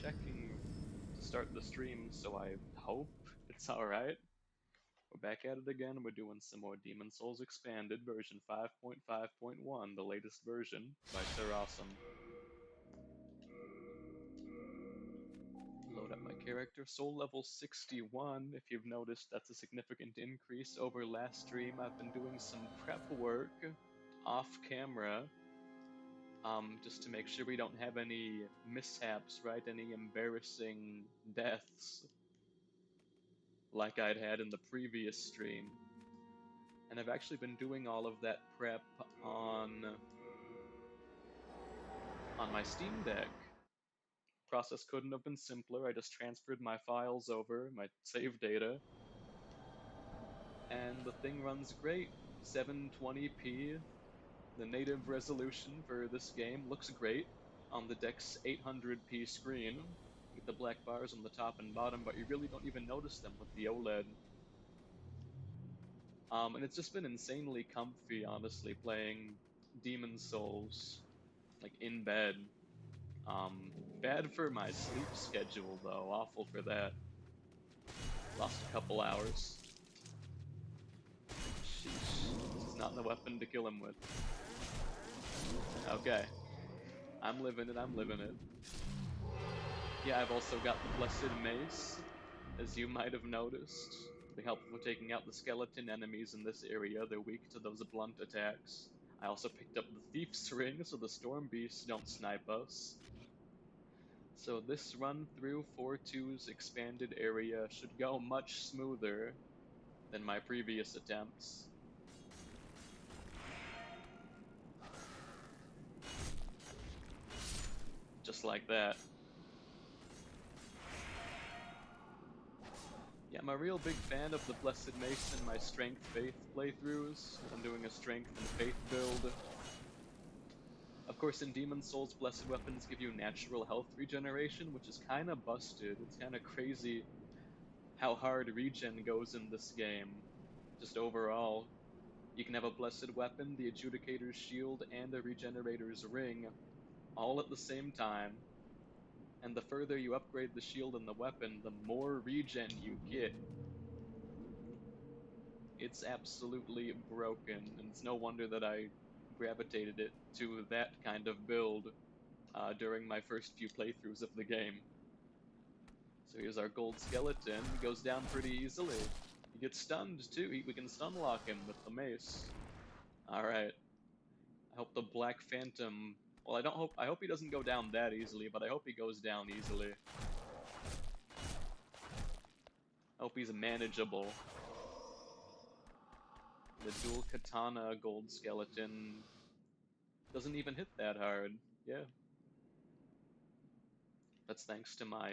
checking to start the stream, so I hope it's alright. We're back at it again. We're doing some more Demon Souls Expanded, version 5.5.1, the latest version by Sir Awesome. Load up my character. Soul level 61. If you've noticed, that's a significant increase over last stream. I've been doing some prep work off camera just to make sure we don't have any mishaps, right? Any embarrassing deaths like I'd had in the previous stream. And I've actually been doing all of that prep on my Steam Deck. Process couldn't have been simpler. I just transferred my files over, my save data, and the thing runs great. 720p. The native resolution for this game looks great on the deck's 800p screen. You get the black bars on the top and bottom, but you really don't even notice them with the OLED. And it's just been insanely comfy, honestly, playing Demon Souls, like, in bed. Bad for my sleep schedule, though. Awful for that. Lost a couple hours. Sheesh. This is not the weapon to kill him with. Okay. I'm living it, I'm living it. Yeah, I've also got the Blessed Mace, as you might have noticed. They help with taking out the skeleton enemies in this area. They're weak to those blunt attacks. I also picked up the Thief's Ring, so the Storm Beasts don't snipe us. So this run through 4.2's expanded area should go much smoother than my previous attempts. Just like that. Yeah, I'm a real big fan of the Blessed Mace in my Strength Faith playthroughs. I'm doing a Strength and Faith build. Of course, in Demon Souls, Blessed Weapons give you natural health regeneration, which is kinda busted. It's kinda crazy how hard regen goes in this game. Just overall. You can have a Blessed Weapon, the Adjudicator's Shield, and a Regenerator's Ring, all at the same time. And the further you upgrade the shield and the weapon, the more regen you get. It's absolutely broken, and it's no wonder that I gravitated it to that kind of build during my first few playthroughs of the game. So here's our gold skeleton. He goes down pretty easily. He gets stunned too. We can stun lock him with the mace. Alright. I hope the Black Phantom... Well, I hope he doesn't go down that easily, but I hope he goes down easily. I hope he's manageable. The dual katana gold skeleton doesn't even hit that hard. Yeah. That's thanks to my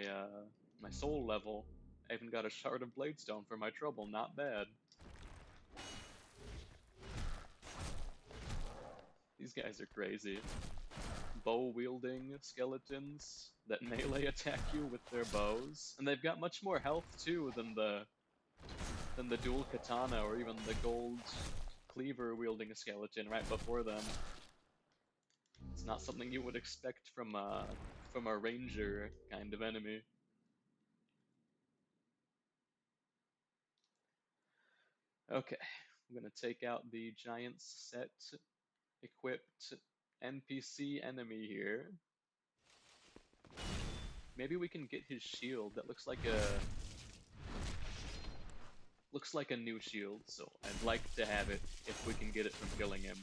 my soul level. I even got a shard of bladestone for my trouble. Not bad. These guys are crazy. Bow-wielding skeletons that melee attack you with their bows. And they've got much more health, too, than the dual katana or even the gold cleaver-wielding skeleton right before them. It's not something you would expect from a ranger kind of enemy. Okay, I'm gonna take out the giant set equipped NPC enemy here. Maybe we can get his shield. That looks like a new shield, so I'd like to have it if we can get it from killing him.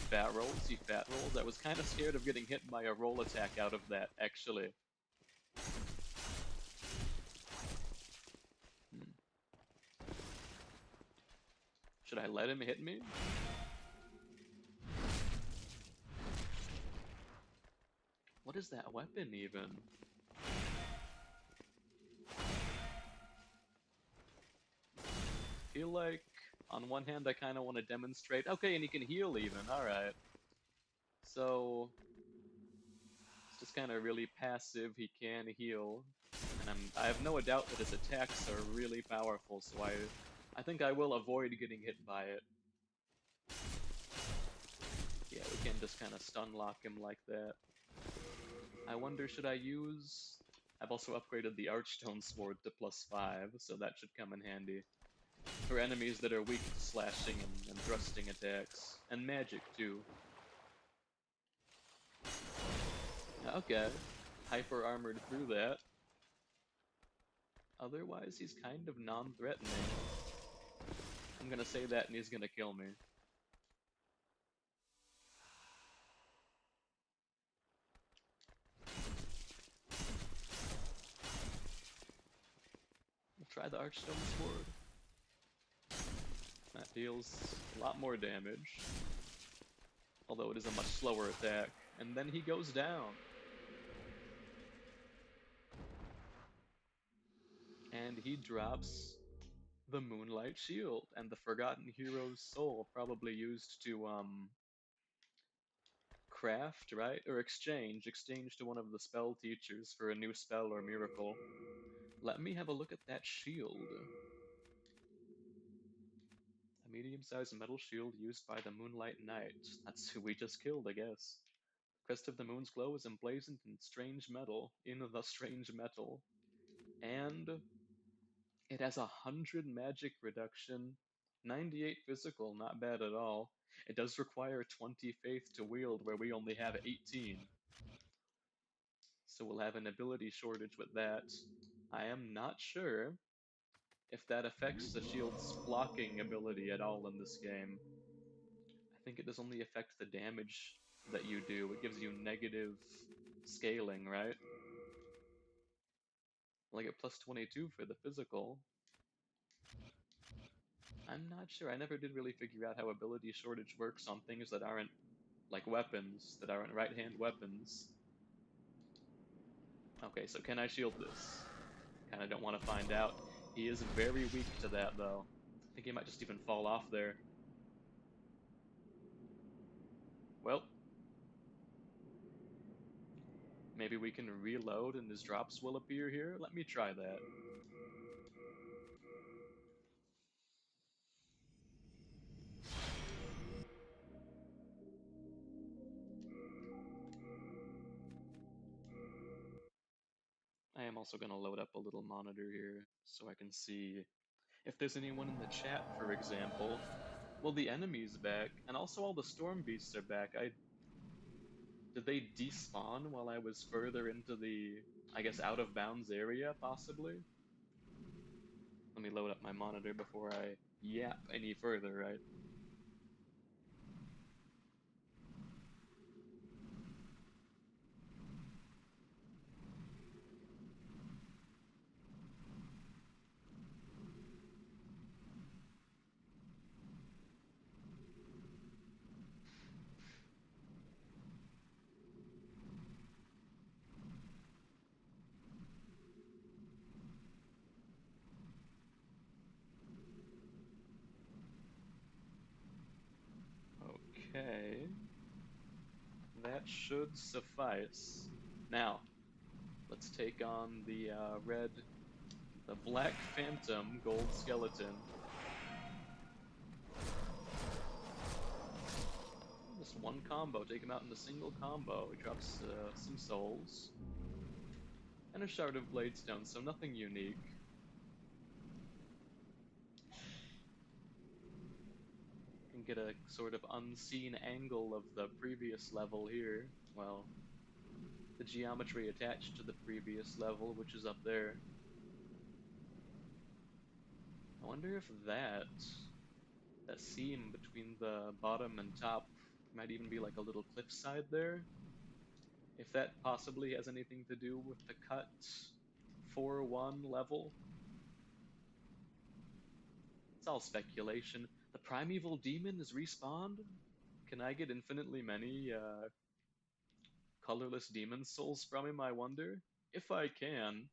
Fat rolls, he fat rolls. I was kind of scared of getting hit by a roll attack out of that, actually. Should I let him hit me? What is that weapon, even? Feel like, on one hand, I kind of want to demonstrate... Okay, and he can heal even, alright. So, it's just kind of really passive, he can heal. And I have no doubt that his attacks are really powerful, so I think I will avoid getting hit by it. Yeah, we can't just kind of stun lock him like that. I wonder, should I use... I've also upgraded the Archstone Sword to +5, so that should come in handy. For enemies that are weak to slashing and thrusting attacks. And magic, too. Okay. Hyper armored through that. Otherwise, he's kind of non-threatening. I'm gonna say that and he's gonna kill me. We'll try the Archstone Sword. That deals a lot more damage. Although it is a much slower attack. And then he goes down. And he drops the Moonlight Shield and the Forgotten Hero's Soul, probably used to craft, right? Or exchange to one of the spell teachers for a new spell or miracle. Let me have a look at that shield. A medium-sized metal shield used by the Moonlight Knight. That's who we just killed, I guess. Crest of the Moon's glow is emblazoned in strange metal, and it has 100 magic reduction, 98 physical, not bad at all. It does require 20 faith to wield, where we only have 18. So we'll have an ability shortage with that. I am not sure if that affects the shield's blocking ability at all in this game. I think it does only affect the damage that you do. It gives you negative scaling, right? Like at plus 22 for the physical. I'm not sure. I never did really figure out how ability shortage works on things that aren't like weapons, that aren't right-hand weapons. Okay, so can I shield this? Kinda don't want to find out. He is very weak to that, though. I think he might just even fall off there. Well, maybe we can reload and his drops will appear here? Let me try that. I am also going to load up a little monitor here so I can see if there's anyone in the chat, for example. Well, the enemy's back, and also all the storm beasts are back. Did they despawn while I was further into the, I guess, out of bounds area, possibly? Let me load up my monitor before I yap any further, right? Okay. That should suffice. Now, let's take on the the Black Phantom Gold Skeleton. Just one combo, take him out in a single combo. He drops some souls. And a Shard of Bladestone, so nothing unique. And get a sort of unseen angle of the previous level here. Well, the geometry attached to the previous level, which is up there. I wonder if that seam between the bottom and top might even be like a little cliffside there. If that possibly has anything to do with the cut 4-1 level. It's all speculation. The primeval demon is respawned? Can I get infinitely many colorless demon souls from him, I wonder? If I can.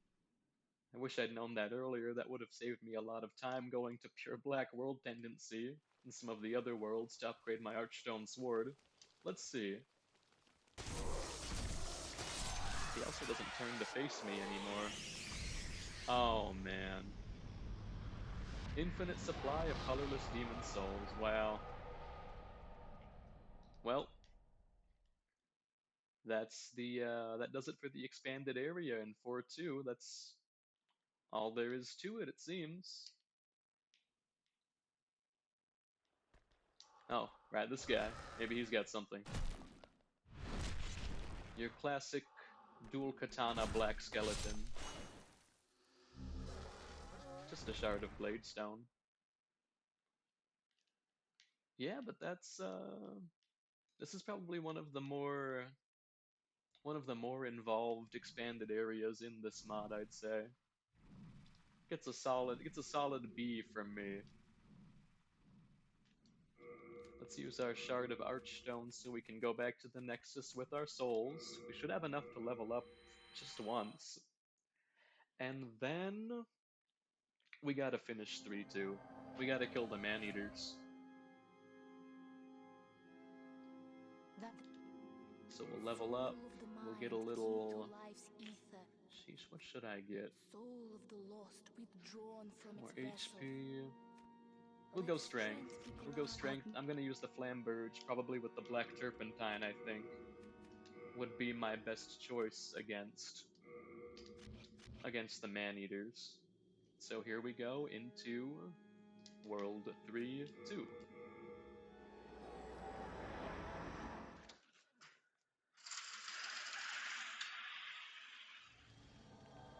I wish I'd known that earlier. That would have saved me a lot of time going to pure black world tendency and some of the other worlds to upgrade my Archstone Sword. Let's see. He also doesn't turn to face me anymore. Oh man. Infinite supply of colorless demon souls. Wow. Well, That does it for the expanded area in 4.2. That's all there is to it, it seems. Oh, right, this guy. Maybe he's got something. Your classic dual katana black skeleton. Just a shard of Bladestone. Yeah, but this is probably one of the more involved expanded areas in this mod, I'd say. Gets a solid B from me. Let's use our Shard of Archstone so we can go back to the Nexus with our souls. We should have enough to level up just once. And then we gotta finish 3-2. We gotta kill the man-eaters. So we'll level up. We'll get a little... Sheesh, what should I get? More HP. We'll go Strength. We'll go Strength. I'm gonna use the Flamberge, probably with the Black Turpentine, I think. Would be my best choice against the man-eaters. So here we go into World 3-2.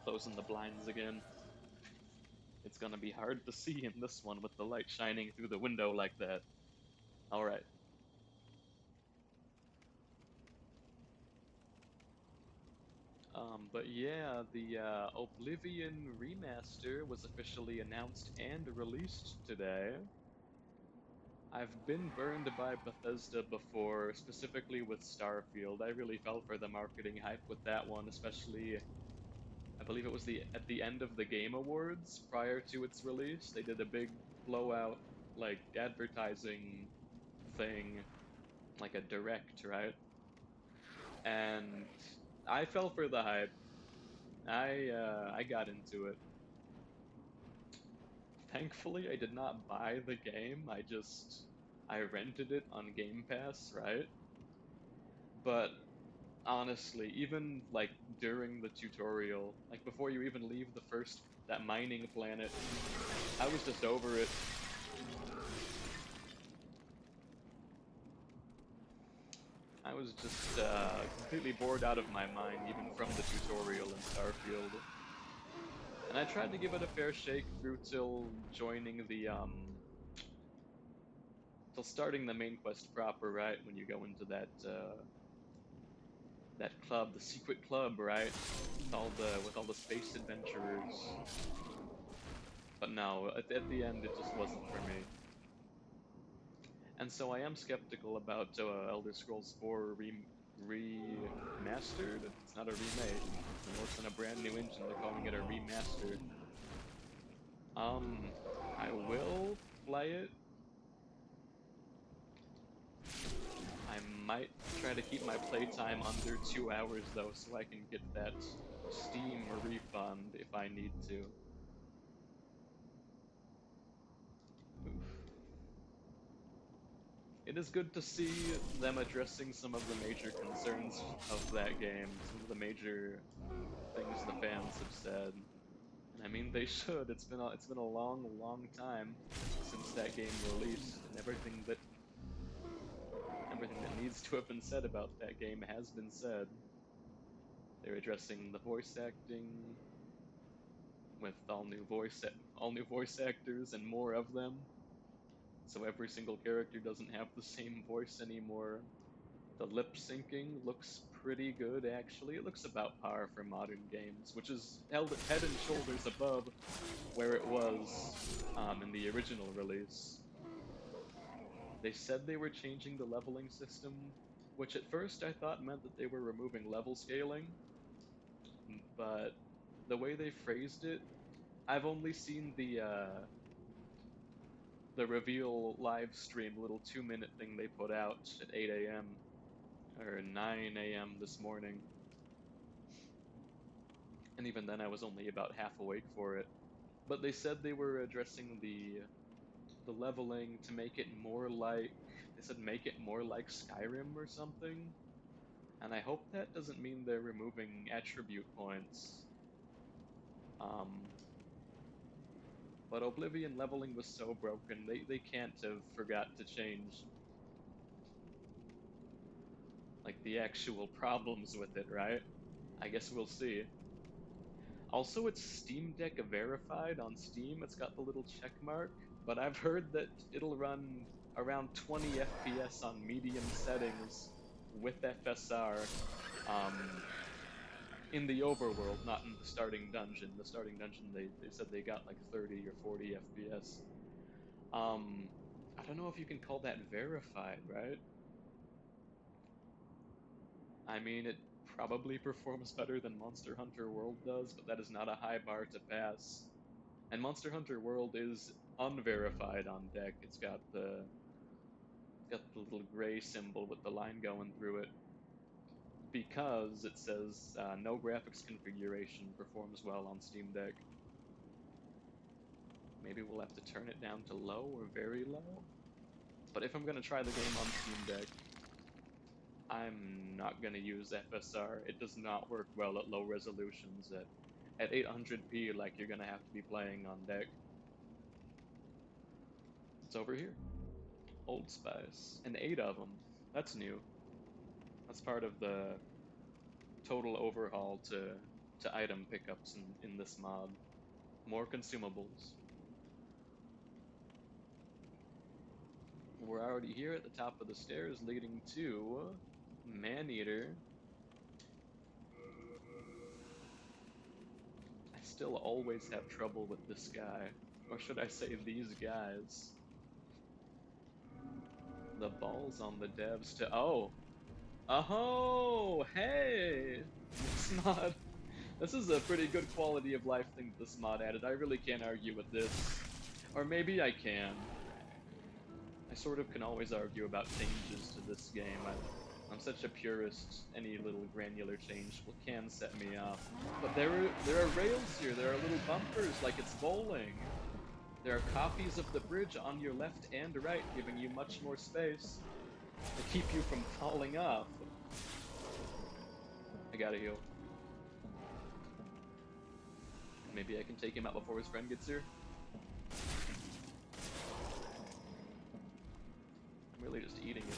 Closing the blinds again. It's gonna be hard to see in this one with the light shining through the window like that. Alright. But yeah, the Oblivion remaster was officially announced and released today. I've been burned by Bethesda before, specifically with Starfield. I really fell for the marketing hype with that one, especially I believe it was at the end of the Game Awards prior to its release. They did a big blowout like advertising thing, like a direct, right? And I fell for the hype. I got into it. Thankfully, I did not buy the game. I rented it on Game Pass, right? But honestly, even like during the tutorial, like before you even leave that mining planet, I was just over it. I was just completely bored out of my mind, even from the tutorial in Starfield. And I tried to give it a fair shake through till joining till starting the main quest proper, right? When you go into that club, the secret club, right? With all the space adventurers. But no, at the end, it just wasn't for me. And so I am skeptical about Elder Scrolls 4 remastered. It's not a remake. It works on a brand new engine. They're calling it a remastered. I will play it. I might try to keep my playtime under 2 hours though, so I can get that Steam refund if I need to. Oof. It is good to see them addressing some of the major concerns of that game, some of the major things the fans have said. And I mean, they should. It's been a long, long time since that game released, and everything that needs to have been said about that game has been said. They're addressing the voice acting with all new voice actors and more of them. So every single character doesn't have the same voice anymore. The lip syncing looks pretty good, actually. It looks about par for modern games, which is held head and shoulders above where it was in the original release. They said they were changing the leveling system, which at first I thought meant that they were removing level scaling, but the way they phrased it, I've only seen the reveal live stream little 2-minute thing they put out at 8 a.m. or 9 a.m. this morning. And even then I was only about half awake for it. But they said they were addressing the leveling to make it more like, they said make it more like Skyrim or something. And I hope that doesn't mean they're removing attribute points. But Oblivion leveling was so broken, they can't have forgot to change like the actual problems with it, right? I guess we'll see. Also, it's Steam Deck verified on Steam. It's got the little check mark, but I've heard that it'll run around 20 FPS on medium settings with FSR in the overworld, not in the starting dungeon. The starting dungeon, they said they got like 30 or 40 FPS. I don't know if you can call that verified, right? I mean, it probably performs better than Monster Hunter World does, but that is not a high bar to pass. And Monster Hunter World is unverified on deck. It's got the little gray symbol with the line going through it because it says no graphics configuration performs well on Steam Deck. Maybe we'll have to turn it down to low or very low. But if I'm gonna try the game on Steam Deck, I'm not gonna use FSR. It does not work well at low resolutions. At 800p, like you're gonna have to be playing on deck. It's over here. Old Spice. And 8 of them. That's new. That's part of the total overhaul to item pickups in this mod. More consumables. We're already here at the top of the stairs leading to Maneater. I still always have trouble with this guy. Or should I say these guys? The balls on the devs to... Oh! Oh! Hey! This mod... This is a pretty good quality of life thing this mod added. I really can't argue with this. Or maybe I can. I sort of can always argue about changes to this game. I'm such a purist, any little granular change can set me off. But there are rails here, there are little bumpers like it's bowling. There are copies of the bridge on your left and right, giving you much more space to keep you from falling off. I gotta heal. Maybe I can take him out before his friend gets here. I'm really just eating it.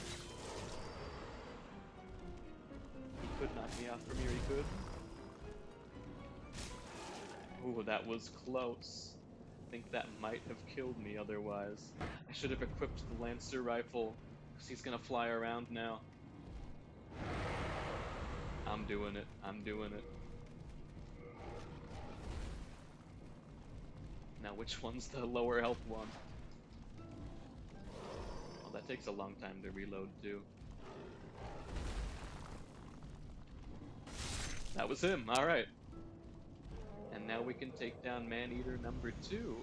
He could knock me off from here, he could. Ooh, that was close. I think that might have killed me otherwise. I should have equipped the Lancer rifle, because he's gonna fly around now. I'm doing it. I'm doing it. Now, which one's the lower health one? Oh, that takes a long time to reload, too. That was him, alright. And now we can take down Maneater number 2.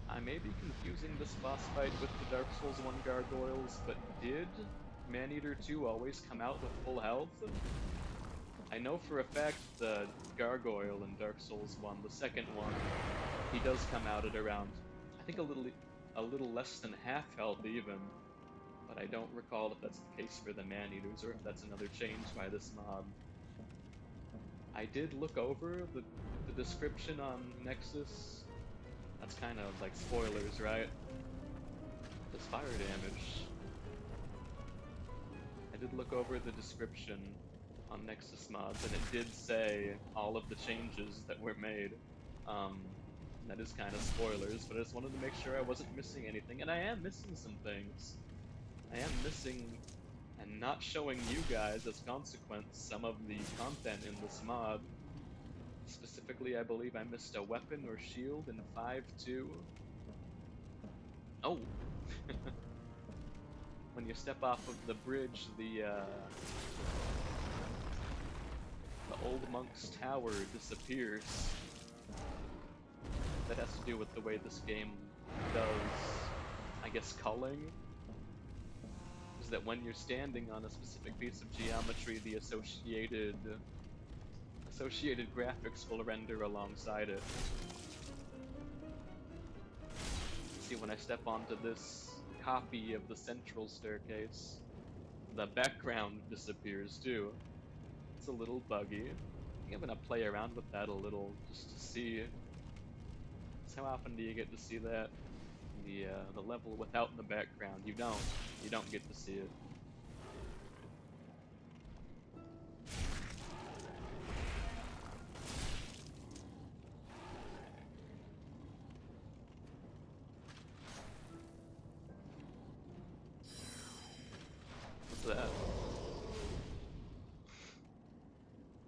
I may be confusing this boss fight with the Dark Souls 1 gargoyles, but did Maneater 2 always come out with full health? I know for a fact the gargoyle in Dark Souls 1, the second one, he does come out at around, I think a little less than half health even, but I don't recall if that's the case for the Maneaters or if that's another change by this mod. I did look over the description on Nexus. That's kind of like spoilers, right? Does fire damage. I did look over the description on Nexus mods, and it did say all of the changes that were made. That is kind of spoilers, but I just wanted to make sure I wasn't missing anything, and I am missing some things. I am missing and not showing you guys as consequence some of the content in this mod. Specifically, I believe I missed a weapon or shield in 5.2. Oh! When you step off of the bridge, the old monk's tower disappears. That has to do with the way this game does, I guess, culling. Is that when you're standing on a specific piece of geometry, the associated graphics will render alongside it. See, when I step onto this copy of the central staircase, the background disappears too. It's a little buggy. I think I'm gonna play around with that a little just to see. So how often do you get to see that? The level without the background. You don't. You don't get to see it. What's that?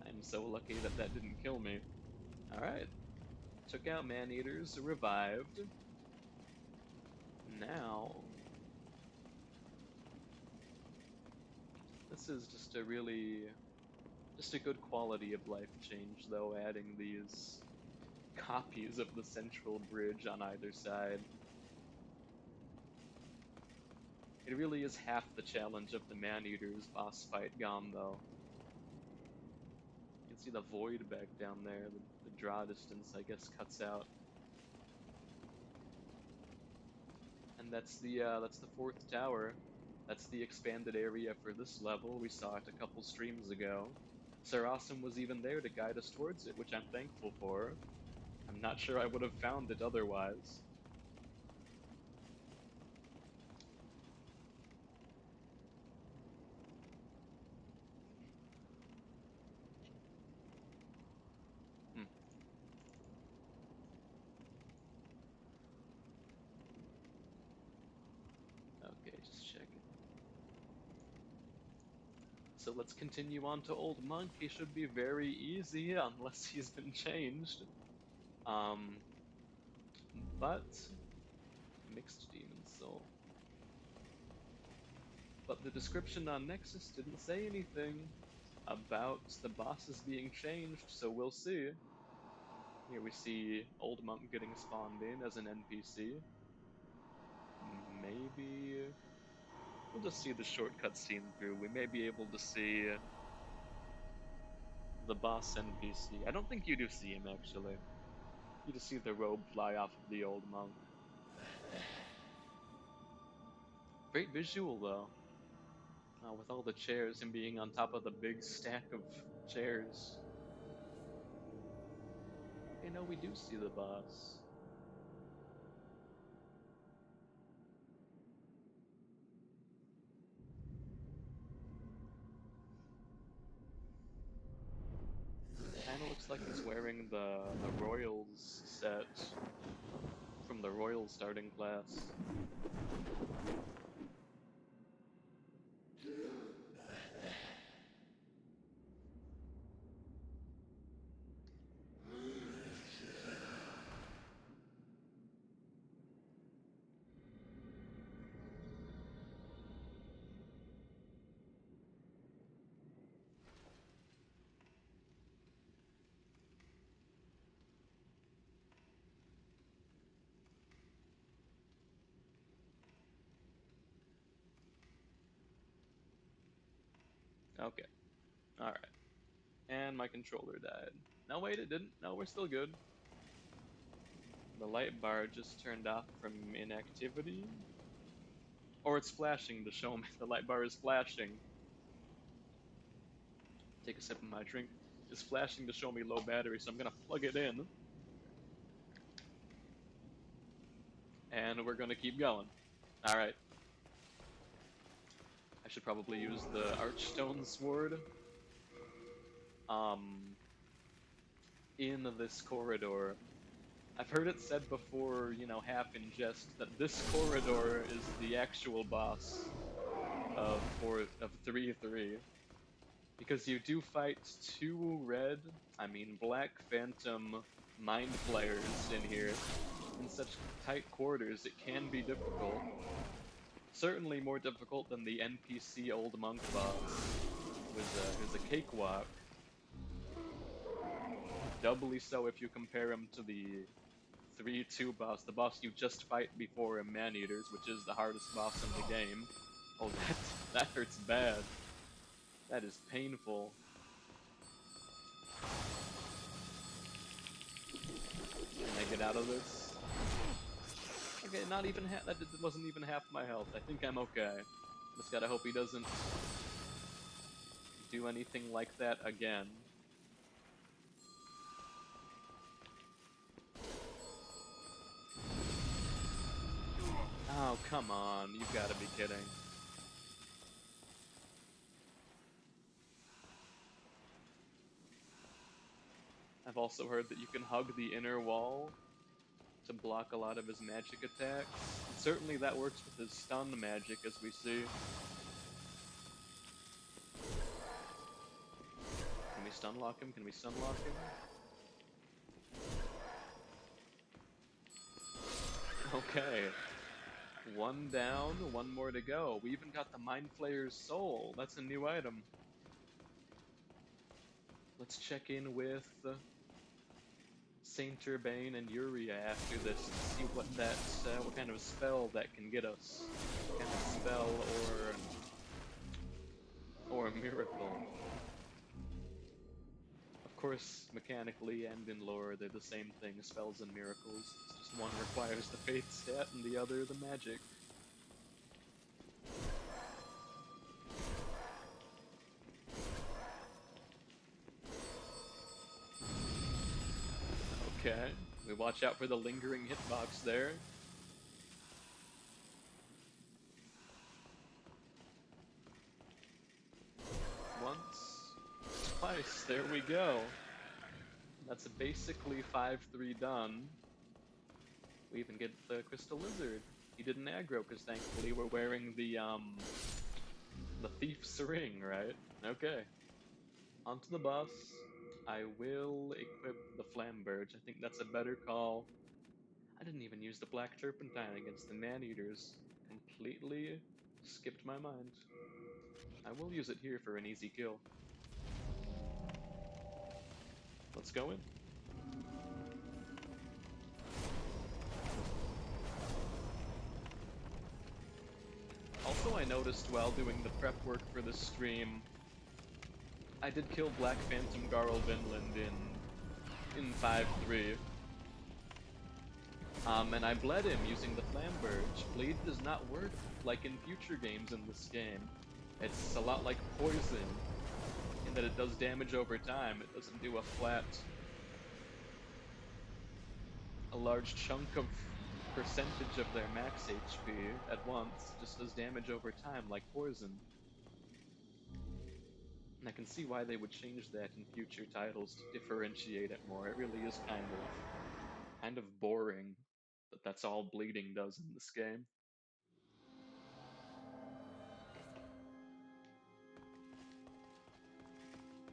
I'm so lucky that that didn't kill me. Alright. Took out man-eaters, revived. Now... This is just a really... just a good quality of life change, though, adding these copies of the central bridge on either side. It really is half the challenge of the man-eaters boss fight gone, though. You can see the void back down there. The draw distance, I guess, cuts out. And that's the fourth tower. That's the expanded area for this level. We saw it a couple streams ago. Sir Awesome was even there to guide us towards it, which I'm thankful for. I'm not sure I would have found it otherwise. Okay, just checking. So let's continue on to Old Monk. He should be very easy unless he's been changed. But mixed demon soul. But the description on Nexus didn't say anything about the bosses being changed, so we'll see. Here we see Old Monk getting spawned in as an NPC. Maybe... we'll just see the shortcut scene through. We may be able to see the boss NPC. I don't think you do see him, actually. You just see the robe fly off of the Old Monk. Great visual, though. With all the chairs and being on top of the big stack of chairs. Okay, no, we do see the boss. Kinda looks like he's wearing the Royals set from the Royal starting class. Okay. Alright. And my controller died. No, wait, it didn't. No, we're still good. The light bar just turned off from inactivity. Or it's flashing to show me the light bar is flashing. Take a sip of my drink. It's flashing to show me low battery, so I'm gonna plug it in. And we're gonna keep going. Alright. I should probably use the Archstone Sword. In this corridor. I've heard it said before, you know, half in jest, that this corridor is the actual boss of 3-3. Because you do fight two black phantom mind flayers in here. In such tight quarters, it can be difficult. Certainly more difficult than the NPC Old Monk boss, who's a cakewalk. Doubly so if you compare him to the 3-2 boss, the boss you just fight before Man-Eaters, which is the hardest boss in the game. Oh, that hurts bad. That is painful. Can I get out of this? Okay, not even that wasn't even half my health. I think I'm okay. Just gotta hope he doesn't do anything like that again. Oh, come on. You've gotta be kidding. I've also heard that you can hug the inner wall to block a lot of his magic attacks. And certainly that works with his stun magic, as we see. Can we stun lock him? Can we stun lock him? Okay. One down, one more to go. We even got the Mind Flayer's Soul. That's a new item. Let's check in with Saint Urbane and Yuria after this and see what what kind of spell that can get us. What kind of spell or a miracle. Of course, mechanically and in lore, they're the same thing, spells and miracles. It's just one requires the faith stat and the other the magic. Okay, we watch out for the lingering hitbox there. Once, twice, there we go. That's basically 5-3 done. We even get the Crystal Lizard. He didn't aggro because thankfully we're wearing the Thief's Ring, right? Okay. Onto the boss. I will equip the Flamberge. I think that's a better call. I didn't even use the Black Turpentine against the Man-Eaters. Completely skipped my mind. I will use it here for an easy kill. Let's go in. Also, I noticed while doing the prep work for this stream, I did kill Black Phantom Garl Vinland in 5-3. And I bled him using the Flamberge. Bleed does not work like in future games in this game. It's a lot like Poison, in that it does damage over time. It doesn't do a large chunk of percentage of their max HP at once. It just does damage over time like Poison. And I can see why they would change that in future titles to differentiate it more. It really is kind of boring that that's all bleeding does in this game.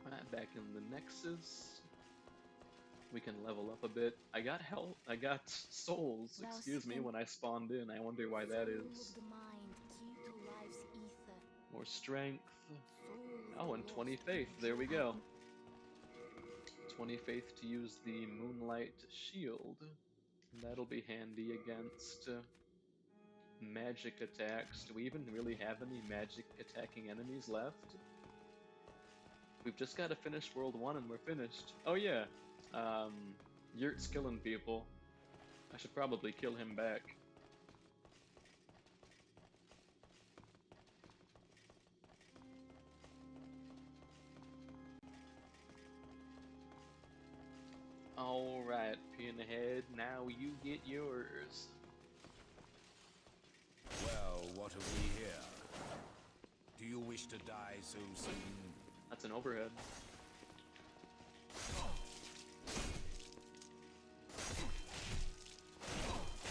Alright, back in the Nexus. We can level up a bit. I got souls, excuse me, when I spawned in. I wonder why that is. More strength. Oh, and 20 faith, there we go. 20 faith to use the Moonlight Shield. And that'll be handy against magic attacks. Do we even really have any magic attacking enemies left? We've just got to finish World 1 and we're finished. Oh yeah, Yurt's killing people. I should probably kill him back. Alright, Pinhead, now you get yours. Well, what have we here? Do you wish to die so soon? That's an overhead.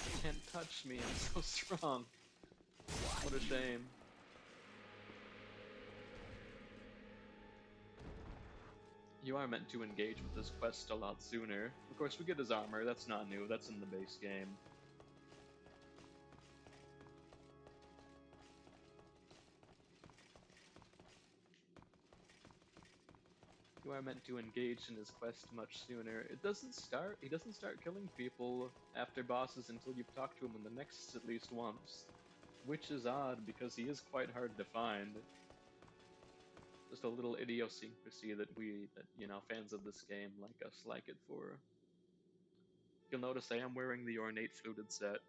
You can't touch me, I'm so strong. What a shame. You are meant to engage with this quest a lot sooner. Of course, we get his armor, that's not new, that's in the base game. You are meant to engage in his quest much sooner. He doesn't start killing people after bosses until you've talked to him in the Nexus at least once. Which is odd, because he is quite hard to find. Just a little idiosyncrasy that fans of this game like us like it for. You'll notice I am wearing the Ornate Fluted set,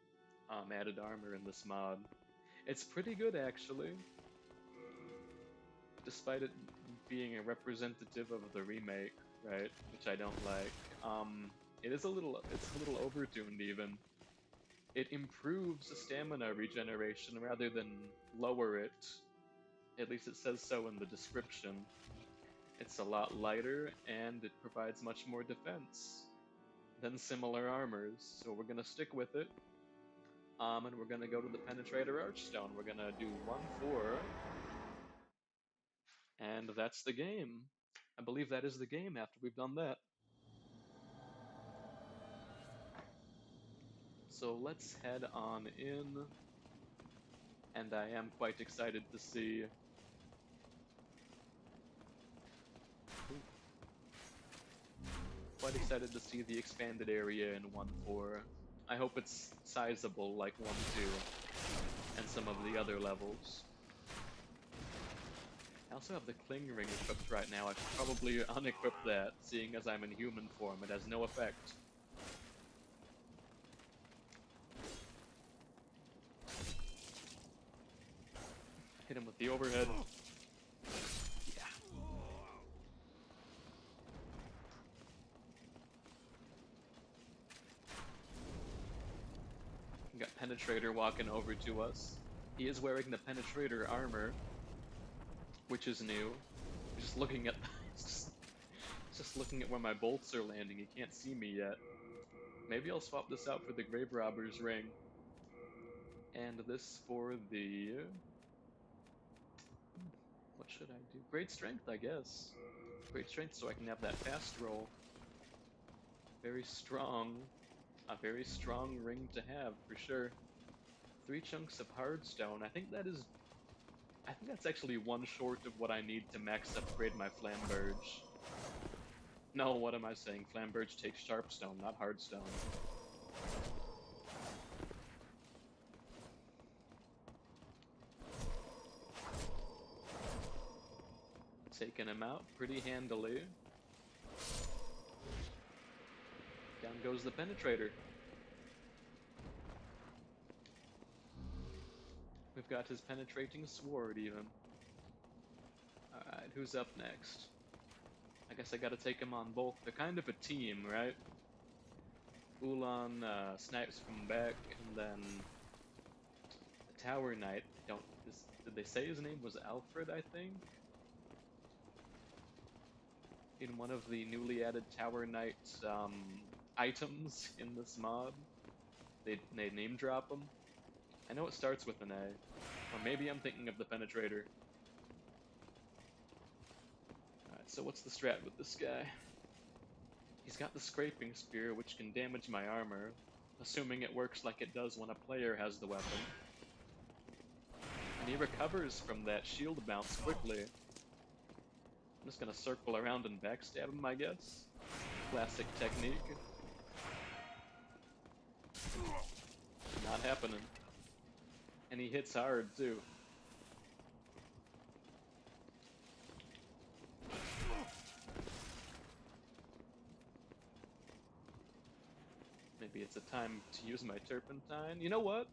added armor in this mod. It's pretty good, actually. despite it being a representative of the remake, right, which I don't like, it's a little overtuned even. It improves the stamina regeneration rather than lower it. At least it says so in the description. It's a lot lighter and it provides much more defense than similar armors, so we're gonna stick with it. And we're gonna go to the Penetrator Archstone. We're gonna do 1-4, and that's the game. I believe that is the game after we've done that. So let's head on in, and I am quite excited to see. Quite excited to see the expanded area in 1-4. I hope it's sizable like 1-2 and some of the other levels. I also have the Cling Ring equipped right now. I should probably unequip that, seeing as I'm in human form. It has no effect. Hit him with the overhead. Yeah. We got Penetrator walking over to us. He is wearing the Penetrator armor, which is new. Just looking at just looking at where my bolts are landing. He can't see me yet. Maybe I'll swap this out for the Grave Robber's ring. And this for the... What should I do? Great strength, I guess. Great strength so I can have that fast roll. Very strong. A very strong ring to have, for sure. 3 chunks of hardstone. I think that's actually one short of what I need to max upgrade my Flamberge. No, what am I saying? Flamberge takes sharpstone, not hardstone. Taking him out pretty handily. Down goes the Penetrator. We've got his penetrating sword even. Alright, who's up next? I guess I gotta take him on both. They're kind of a team, right? Ulan snipes from back, and then the Tower Knight. Did they say his name was Alfred, I think? In one of the newly added Tower Knight items in this mod. They name drop him. I know it starts with an A. Or maybe I'm thinking of the Penetrator. Alright, so what's the strat with this guy? He's got the Scraping Spear, which can damage my armor, assuming it works like it does when a player has the weapon. And he recovers from that shield bounce quickly. I'm just gonna circle around and backstab him, I guess. Classic technique. Not happening. And he hits hard, too. Maybe it's a time to use my Turpentine. You know what?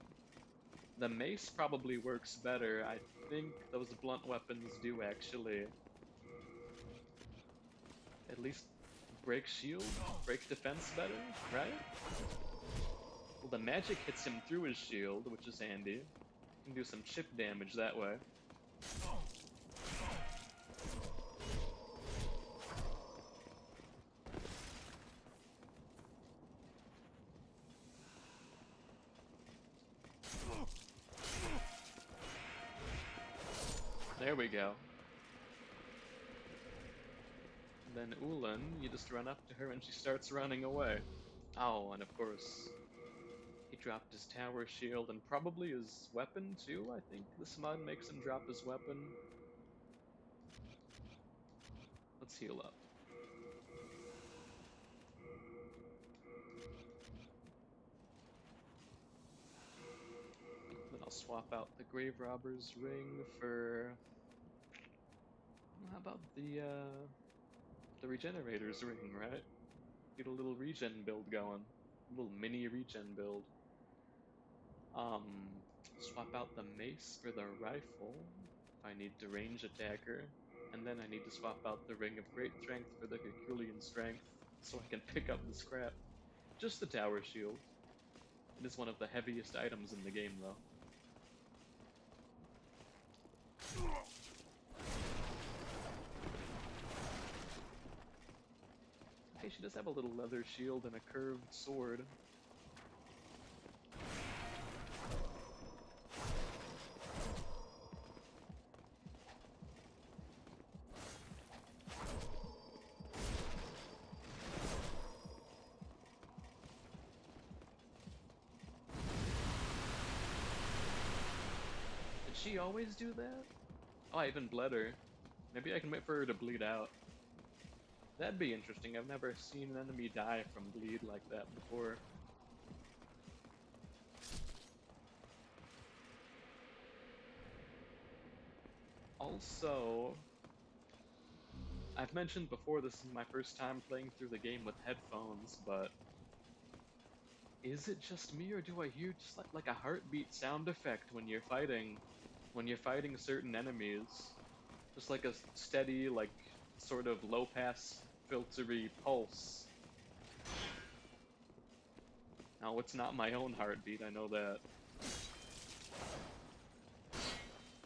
The mace probably works better. I think those blunt weapons do actually at least break shield, break defense better, right? Well, the magic hits him through his shield, which is handy. Can do some chip damage that way. There we go. Then Ulan, you just run up to her and she starts running away. Oh, and of course, he dropped his tower shield and probably his weapon too, I think. This mod makes him drop his weapon. Let's heal up. Then I'll swap out the Grave Robber's ring for... How about the Regenerator's ring, right? Get a little regen build going. A little mini regen build. Swap out the mace for the rifle. I need the range attacker, and then I need to swap out the Ring of Great Strength for the Herculean Strength, so I can pick up the scrap. Just the Tower Shield. It is one of the heaviest items in the game, though. Hey, she does have a little leather shield and a curved sword. Did she always do that? Oh, I even bled her. Maybe I can wait for her to bleed out. That'd be interesting. I've never seen an enemy die from bleed like that before. Also, I've mentioned before this is my first time playing through the game with headphones, but is it just me or do I hear just like a heartbeat sound effect when you're fighting? When you're fighting certain enemies? Just like a steady, like, sort of low-pass, filtery pulse. Now, it's not my own heartbeat, I know that.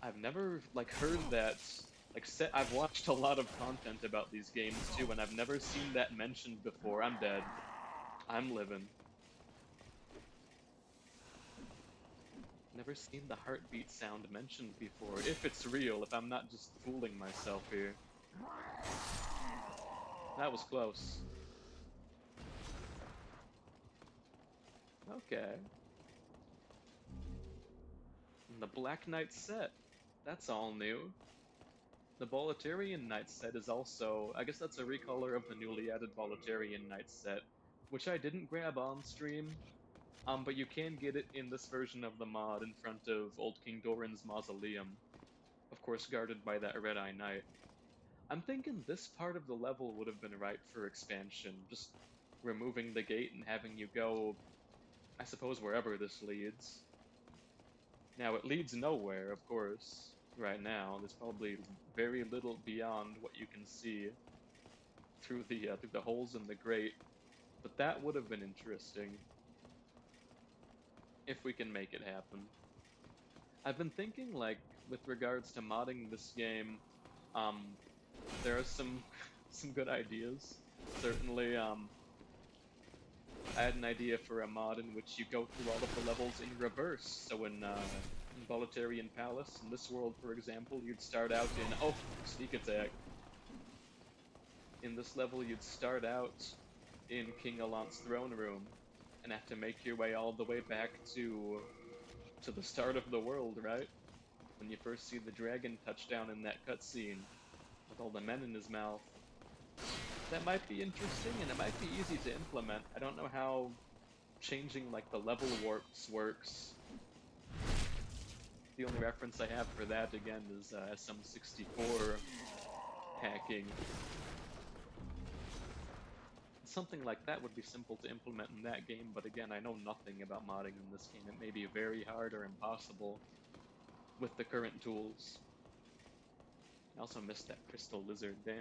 I've never, like, heard that, like, I've watched a lot of content about these games, too, and I've never seen that mentioned before. I'm dead. I'm living. Never seen the heartbeat sound mentioned before. If it's real, if I'm not just fooling myself here. That was close. Okay. And the Black Knight set. That's all new. The Boletarian Knight set is also, I guess that's a recolor of the newly added Boletarian Knight set, which I didn't grab on stream, but you can get it in this version of the mod in front of Old King Doran's mausoleum, of course guarded by that Red-Eye Knight. I'm thinking this part of the level would have been ripe for expansion, just removing the gate and having you go, I suppose, wherever this leads. Now, it leads nowhere, of course, right now. There's probably very little beyond what you can see through the holes in the grate, but that would have been interesting if we can make it happen. I've been thinking, like, with regards to modding this game, there are some some good ideas. Certainly, I had an idea for a mod in which you go through all of the levels in reverse. So in Boletarian Palace, in this world, for example, you'd start out in... Oh, sneak attack. In this level, you'd start out in King Allant's throne room and have to make your way all the way back to the start of the world, right? When you first see the dragon touch down in that cutscene with all the men in his mouth. That might be interesting, and it might be easy to implement. I don't know how changing, like, the level warps works. The only reference I have for that, again, is SM64 hacking. Something like that would be simple to implement in that game, but again, I know nothing about modding in this game. It may be very hard or impossible with the current tools. I also missed that crystal lizard, damn.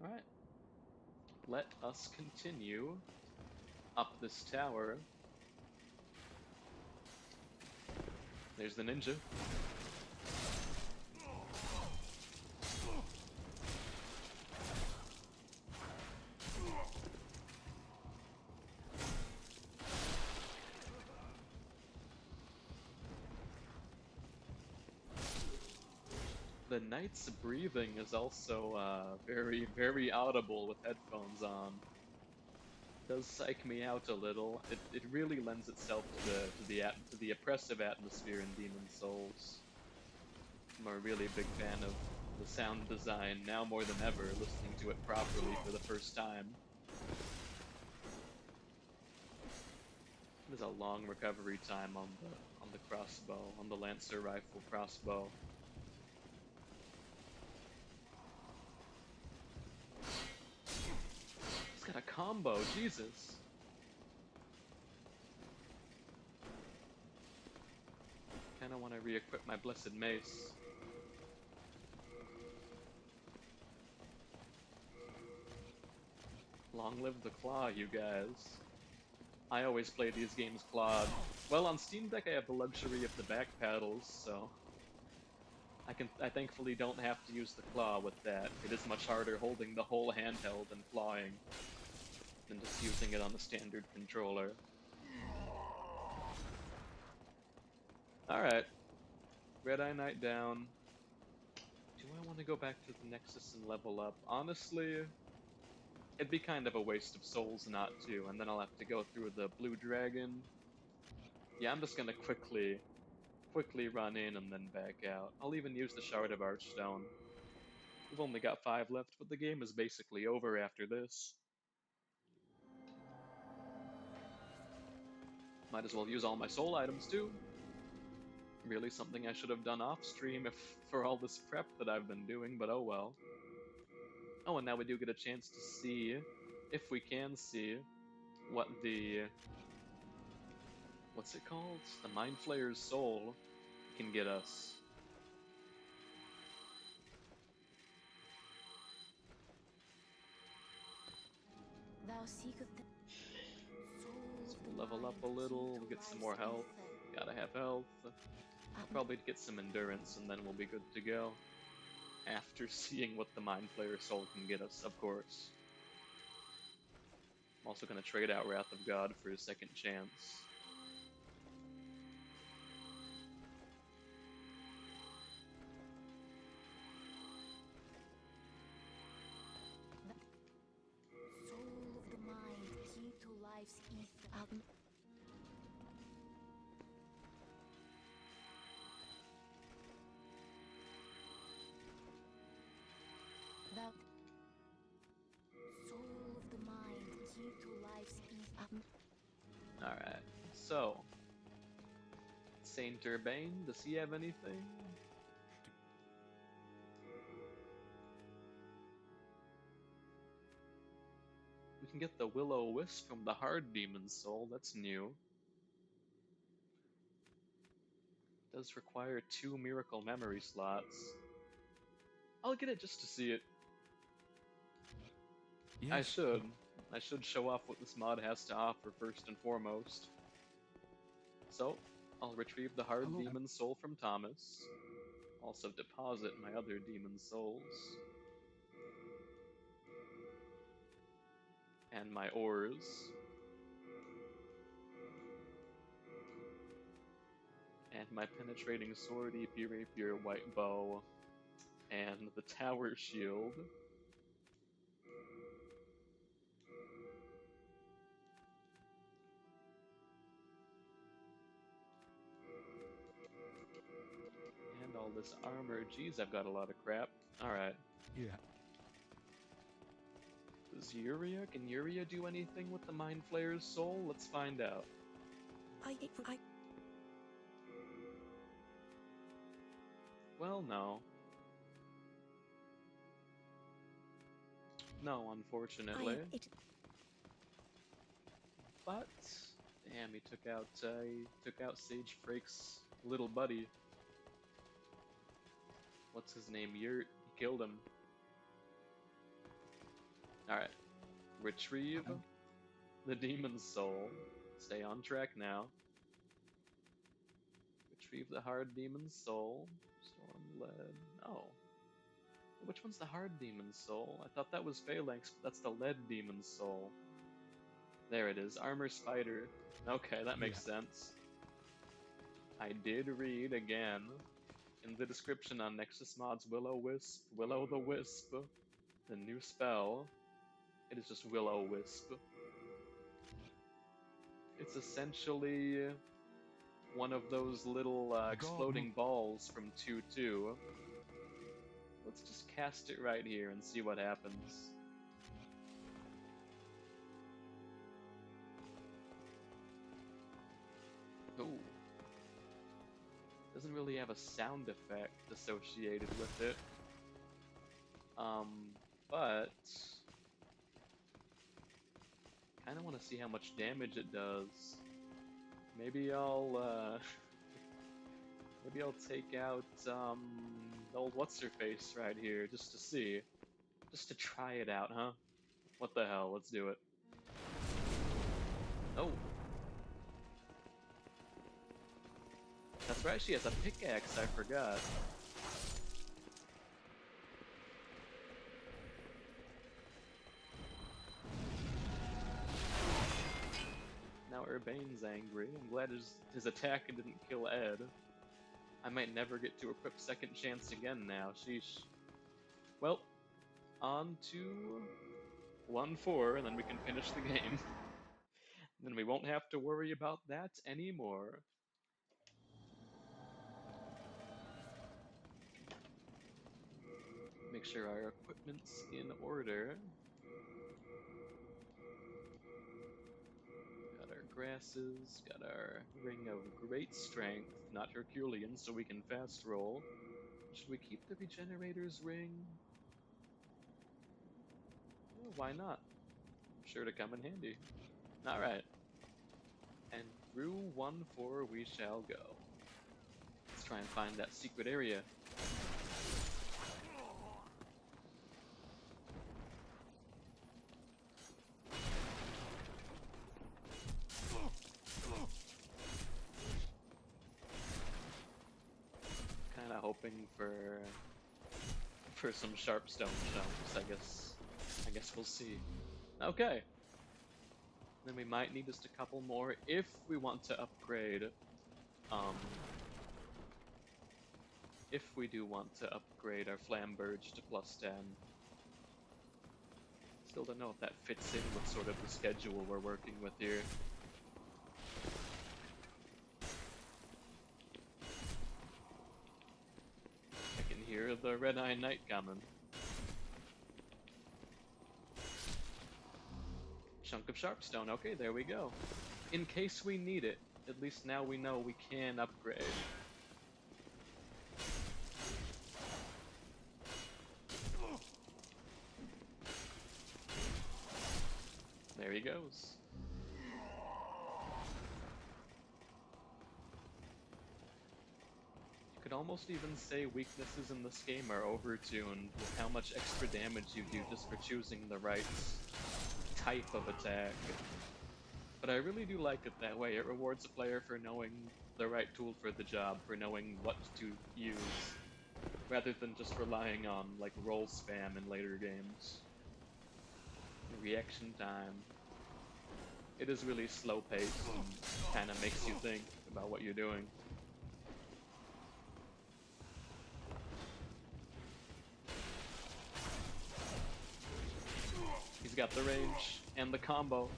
Alright. Let us continue up this tower. There's the ninja. The knight's breathing is also very, very audible with headphones on. Does psych me out a little. It really lends itself to the oppressive atmosphere in Demon's Souls. I'm a really big fan of the sound design now more than ever, listening to it properly for the first time. There's a long recovery time on the crossbow, on the Lancer rifle crossbow. A combo, Jesus. Kinda wanna re-equip my Blessed Mace. Long live the claw, you guys. I always play these games clawed. Well, on Steam Deck I have the luxury of the back paddles, so I thankfully don't have to use the claw with that. It is much harder holding the whole handheld and clawing than just using it on the standard controller. Alright. Red Eye Knight down. Do I want to go back to the Nexus and level up? Honestly, it'd be kind of a waste of souls not to, and then I'll have to go through the Blue Dragon. Yeah, I'm just gonna quickly run in and then back out. I'll even use the Shard of Archstone. We've only got 5 left, but the game is basically over after this. Might as well use all my soul items too. Really something I should have done off stream if for all this prep that I've been doing, but oh well. Oh, and now we do get a chance to see, if we can see, what the... what's it called? The Mind Flayer's soul can get us. Thou seekest the So we'll level up a little, we'll get some more health. Gotta have health. I'll probably get some endurance and then we'll be good to go. After seeing what the Mind Flayer soul can get us, of course. I'm also gonna trade out Wrath of God for a second chance. soul of the mind, key to life's ether. Thou soul of the mind, key to life's ether. Alright, so... Saint Urbane, does he have anything? We can get the Will-O-Wisp from the Hard Demon Soul, that's new. Does require 2 Miracle Memory slots. I'll get it just to see it. Yes. I should show off what this mod has to offer first and foremost. So, I'll retrieve the Hard Hello. Demon Soul from Thomas. Also deposit my other Demon Souls. And my ores. And my Penetrating Sword, EP Rapier, White Bow. And the Tower Shield. And all this armor. Jeez, I've got a lot of crap. Alright. Yeah. Does Yuria? Can Yuria do anything with the Mind Flayer's soul? Let's find out. Well, no. No, unfortunately. But damn, he took out Sage Frake's little buddy. What's his name? Yurt. He killed him. Alright. Retrieve the Demon's Soul. Stay on track now. Retrieve the Hard Demon's Soul. Storm Lead. Oh. Which one's the Hard Demon's Soul? I thought that was Phalanx, but that's the Lead Demon's Soul. There it is. Armor Spider. Okay, that makes sense. I did read again in the description on Nexus Mods Will-O-Wisp, Will-O-the-Wisp, the new spell. It is just Will-O-Wisp. It's essentially one of those little exploding balls from 2-2. Let's just cast it right here and see what happens. Ooh. Doesn't really have a sound effect associated with it. But kinda wanna see how much damage it does. Maybe I'll, maybe I'll take out, old what's-her-face right here, just to see. Just to try it out, huh? What the hell, let's do it. Oh. That's right, she has a pickaxe, I forgot. Now Urbane's angry. I'm glad his attack didn't kill Ed. I might never get to equip Second Chance again now, sheesh. Well, on to 1-4, and then we can finish the game. Then we won't have to worry about that anymore. Make sure our equipment's in order. Got our grasses, got our Ring of Great Strength, not Herculean, so we can fast roll. Should we keep the Regenerator's Ring? Oh, why not? Sure to come in handy. Alright. And through 1-4 we shall go. Let's try and find that secret area. Kinda hoping for some Sharpstone jumps, I guess we'll see. Okay. Then we might need just a couple more if we want to upgrade. If we do want to upgrade our Flamberge to +10. Still don't know if that fits in with sort of the schedule we're working with here. I can hear the Red-Eye Knight coming. Chunk of Sharpstone, okay, there we go. In case we need it, at least now we know we can upgrade. There he goes. You could almost even say weaknesses in this game are overtuned with how much extra damage you do just for choosing the right type of attack. But I really do like it that way. It rewards a player for knowing the right tool for the job, for knowing what to use, rather than just relying on, like, roll spam in later games. Reaction time. It is really slow paced and kind of makes you think about what you're doing. He's got the range and the combo.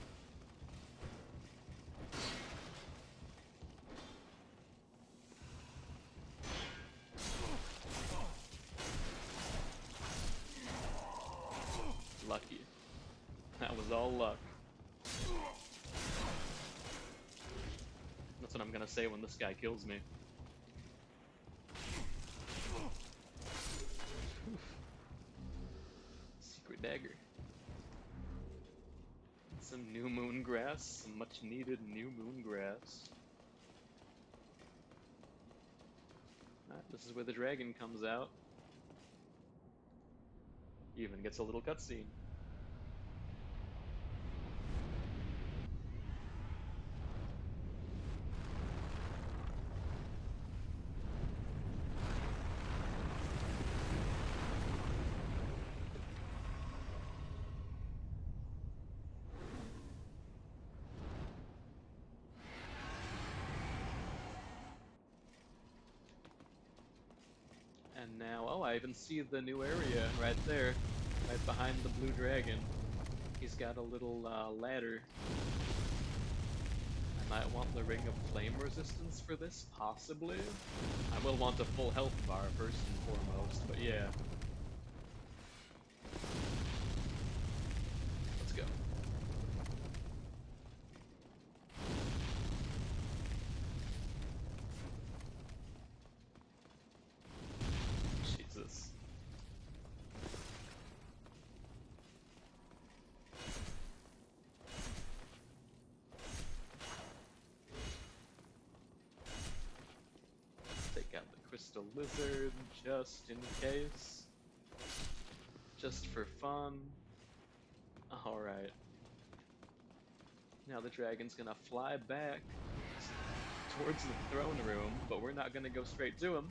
Lucky. That was all luck. That's what I'm gonna say when this guy kills me. Secret dagger. Some new moon grass, some much needed new moon grass. Alright, this is where the dragon comes out. Even gets a little cutscene. And now, oh, I even see the new area right there, right behind the blue dragon. He's got a little ladder. I might want the Ring of Flame resistance for this, possibly. I will want a full health bar first and foremost, but yeah. Let's go. Jesus. Crystal Lizard, just in case. Just for fun. Alright. Now the dragon's gonna fly back towards the throne room, but we're not gonna go straight to him.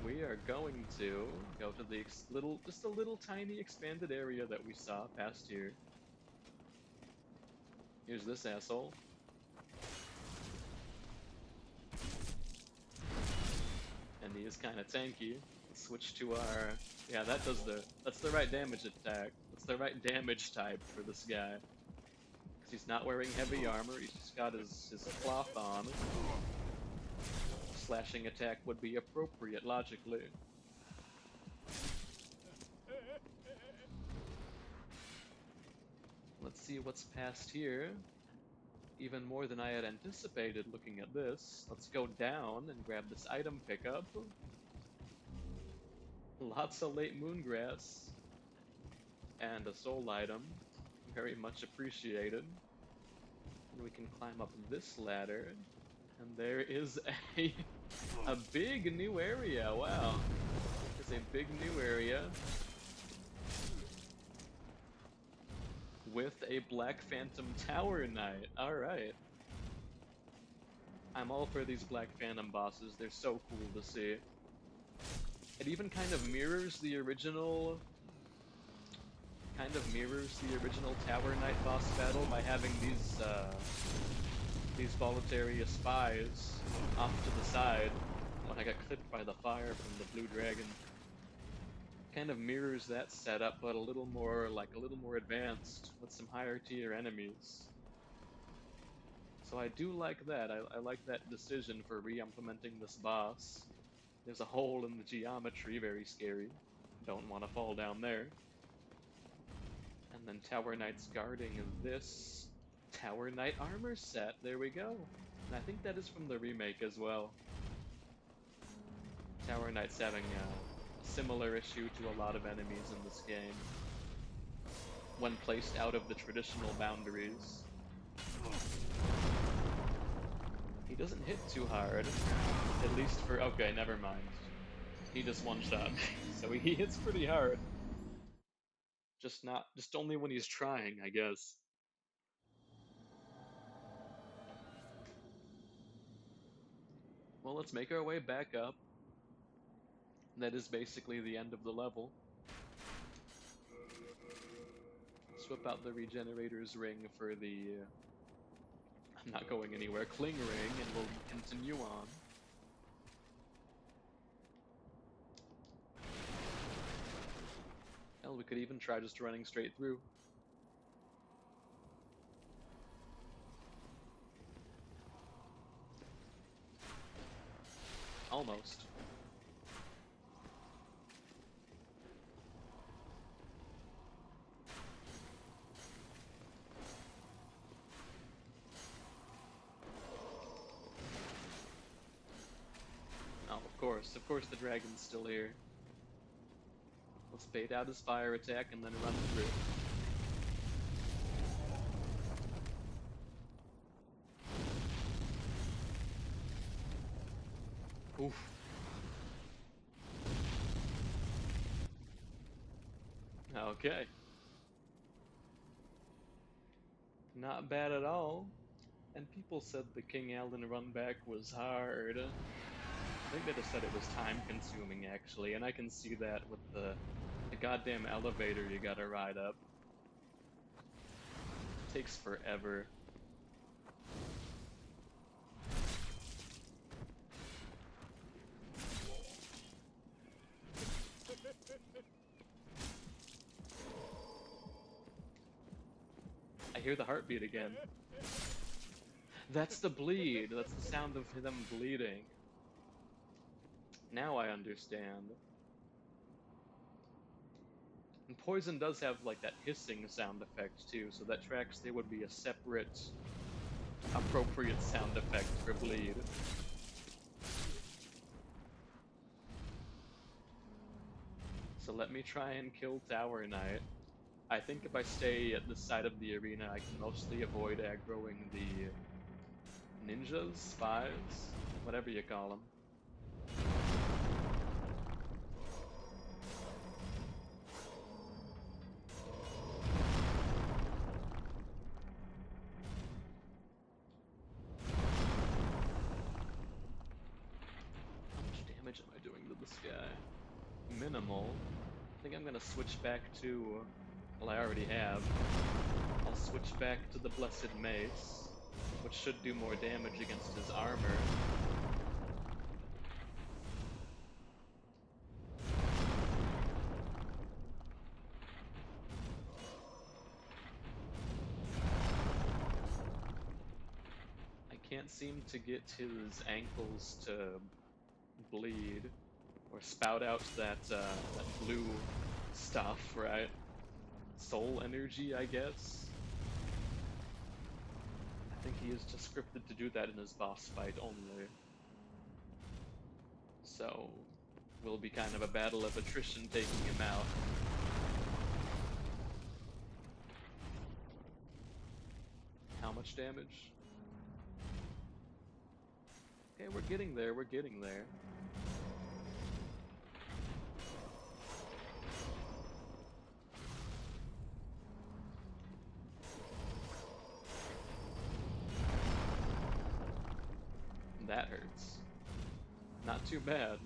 We are going to go to the just a little tiny expanded area that we saw past here. Here's this asshole. And he is kind of tanky. Let's switch to our... Yeah, that's the right damage attack. That's the right damage type for this guy. Because he's not wearing heavy armor, he's just got his cloth on. Slashing attack would be appropriate, logically. Let's see what's past here. Even more than I had anticipated looking at this. Let's go down and grab this item pickup. Lots of late moongrass. And a soul item. Very much appreciated. And we can climb up this ladder. And there is a big new area. Wow. There's a big new area. With a Black Phantom Tower Knight. Alright. I'm all for these Black Phantom bosses. They're so cool to see. It even kind of mirrors the original... Tower Knight boss battle by having these Volataria spies off to the side when I got clipped by the fire from the blue dragon. Kind of mirrors that setup, but a little more advanced with some higher tier enemies. So I do like that. I like that decision for re-implementing this boss. There's a hole in the geometry, very scary. Don't want to fall down there. And then Tower Knight's guarding this Tower Knight armor set. There we go. And I think that is from the remake as well. Tower Knight's having a similar issue to a lot of enemies in this game when placed out of the traditional boundaries. He doesn't hit too hard, at least for... Okay, never mind. He just one-shot me, so he hits pretty hard. Just only when he's trying, I guess. Well, let's make our way back up. That is basically the end of the level. Swap out the Regenerator's Ring for the... I'm not going anywhere. Cling Ring, and we'll continue on. Hell, we could even try just running straight through. Almost. Of course the dragon's still here. Let's bait out his fire attack and then run through. Oof. Okay. Not bad at all. And people said the King Allen run back was hard. I think they just said it was time consuming actually, and I can see that with the goddamn elevator you gotta ride up. It takes forever. I hear the heartbeat again. That's the bleed. That's the sound of them bleeding. Now I understand. And poison does have like that hissing sound effect too, so that tracks there would be a separate, appropriate sound effect for bleed. So let me try and kill Tower Knight. I think if I stay at the side of the arena, I can mostly avoid aggroing the ninjas, spies, whatever you call them. damage am I doing to this guy? Minimal. I think I'm gonna switch back to... Well, I already have. I'll switch back to the Blessed Mace, which should do more damage against his armor. I can't seem to get his ankles to bleed or spout out that blue stuff, right? Soul energy, I guess. I think he is just scripted to do that in his boss fight only. So, will be kind of a battle of attrition taking him out. How much damage? Okay, we're getting there, we're getting there. That hurts. Not too bad.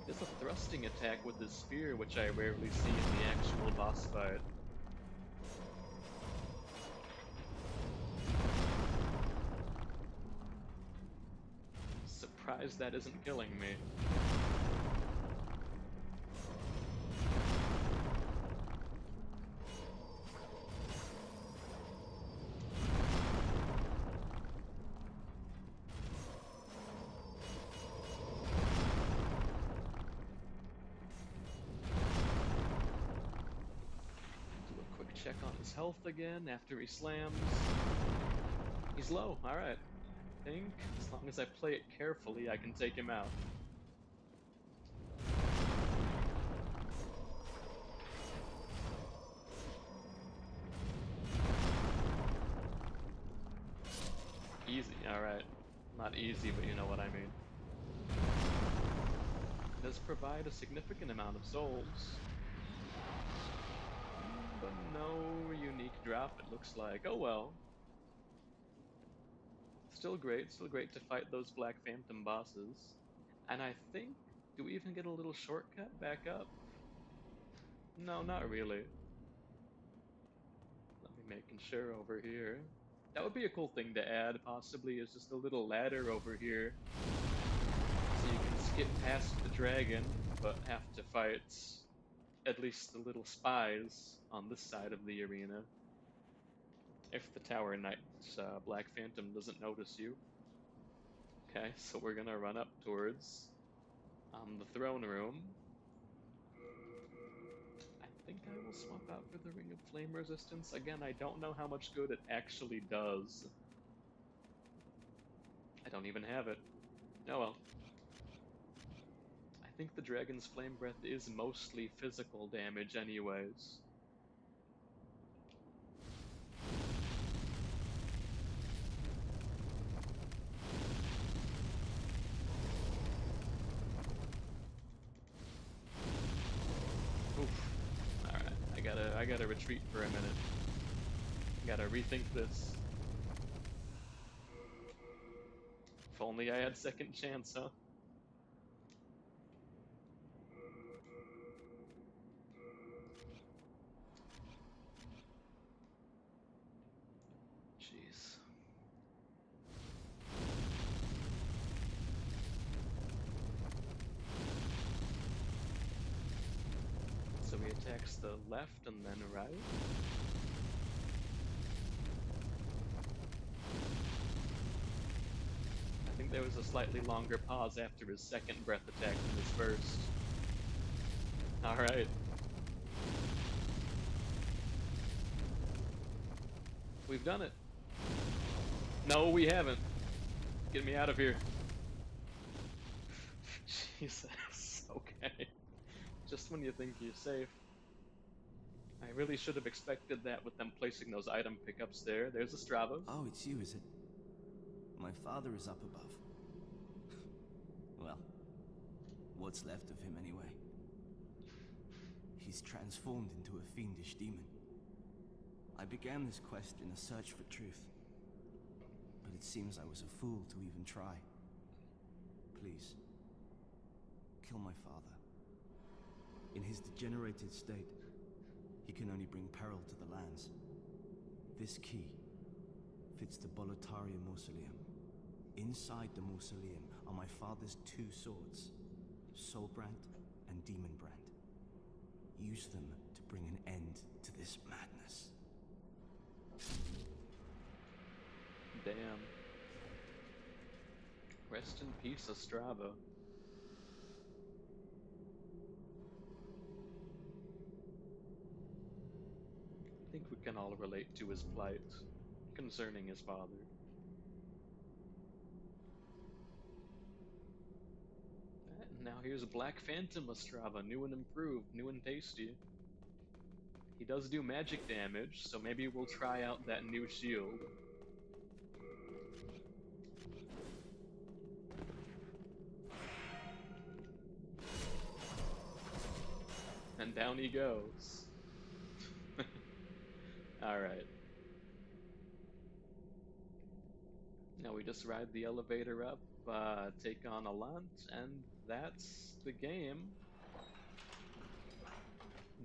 There's a thrusting attack with his spear, which I rarely see in the actual boss fight. Surprised that isn't killing me. Check on his health again after he slams. He's low, alright. I think as long as I play it carefully, I can take him out. Easy, alright. Not easy, but you know what I mean. It does provide a significant amount of souls. But no unique drop, it looks like. Oh well. Still great to fight those Black Phantom bosses. And I think, do we even get a little shortcut back up? No, not really. Let me making sure over here. That would be a cool thing to add, possibly, is just a little ladder over here. So you can skip past the dragon, but have to fight at least the little spies on this side of the arena. If the Tower Knight's Black Phantom doesn't notice you. Okay, so we're gonna run up towards the throne room. I think I will swap out for the Ring of Flame Resistance. Again, I don't know how much good it actually does. I don't even have it. Oh well. I think the Dragon's Flame Breath is mostly physical damage anyways. I gotta retreat for a minute. Gotta rethink this. If only I had second chance, huh? Jeez. So he attacks the left and then right. I think there was a slightly longer pause after his second breath attack than his first. Alright. We've done it. No, we haven't. Get me out of here. Jesus. Okay. Just when you think you're safe. I really should have expected that with them placing those item pickups there. There's a Stravos. Oh, it's you, is it? My father is up above. Well, what's left of him anyway? He's transformed into a fiendish demon. I began this quest in a search for truth, but It seems I was a fool to even try. Please, kill my father. In his degenerated state, he can only bring peril to the lands. This key fits the Boletaria mausoleum. Inside the mausoleum are my father's two swords, Soulbrand and Demonbrand. Use them to bring an end to this madness. Damn. Rest in peace, Ostrava. I think we can all relate to his plight concerning his father. Now here's a Black Phantom Ostrava, new and improved, new and tasty. He does do magic damage, so maybe we'll try out that new shield. And down he goes. Alright. Now we just ride the elevator up, take on Alant, and that's the game.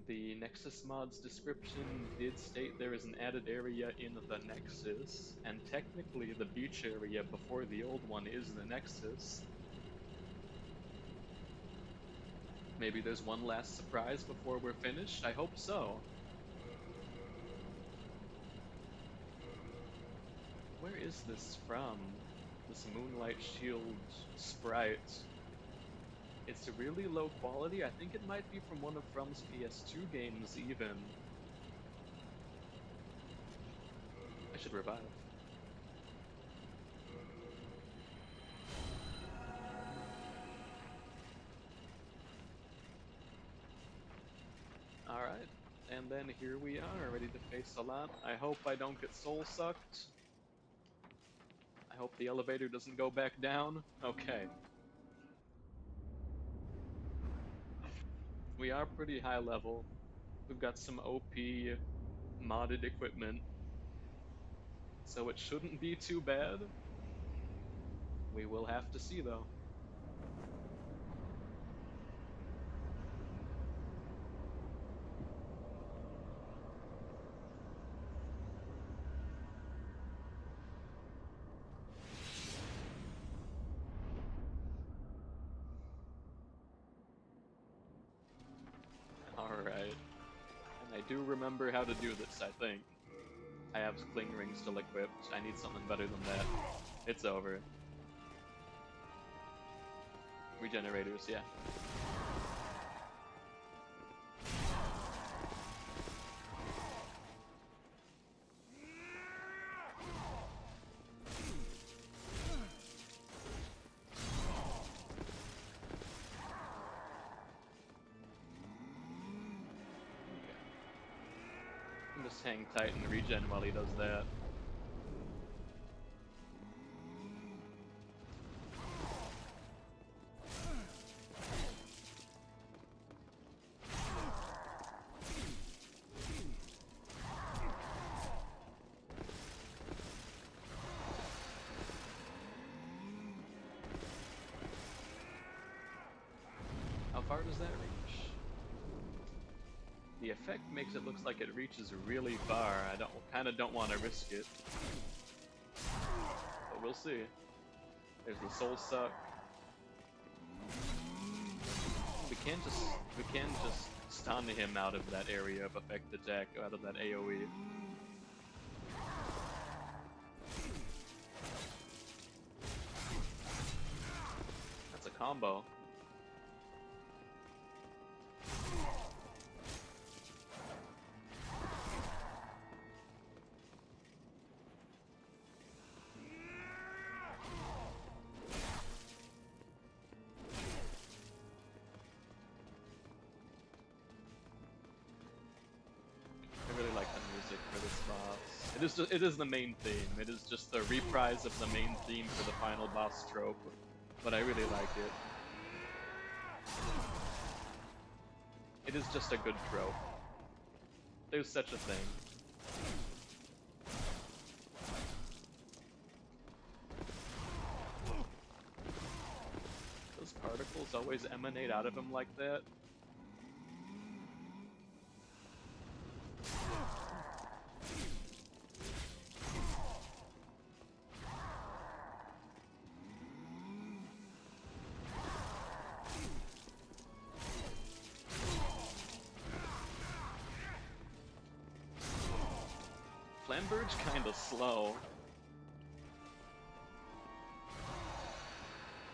The Nexus mod's description did state there is an added area in the Nexus, and technically the beach area before the old one is the Nexus. Maybe there's one last surprise before we're finished? I hope so. Where is this from? This Moonlight Shield sprite. It's really low quality. I think it might be from one of From's PS2 games even. I should revive. Alright, and then here we are, ready to face Alant. I hope I don't get soul sucked. I hope the elevator doesn't go back down. Okay. We are pretty high level. We've got some OP modded equipment. So it shouldn't be too bad. We will have to see though. Alright. And I do remember how to do this, I think. I have Cling Ring still equipped. I need something better than that. It's over. Regenerators, yeah. Just hang tight and regen while he does that. How far does that reach? The effect makes it look like it reaches really far. I kind of don't want to risk it, but we'll see. There's the soul suck. We can just stun him out of that area of effect attack, out of that AoE. That's a combo. It is the main theme. It is just the reprise of the main theme for the final boss trope, but I really like it. It is just a good trope. There's such a thing. always emanate out of him like that. Flamberge kinda slow.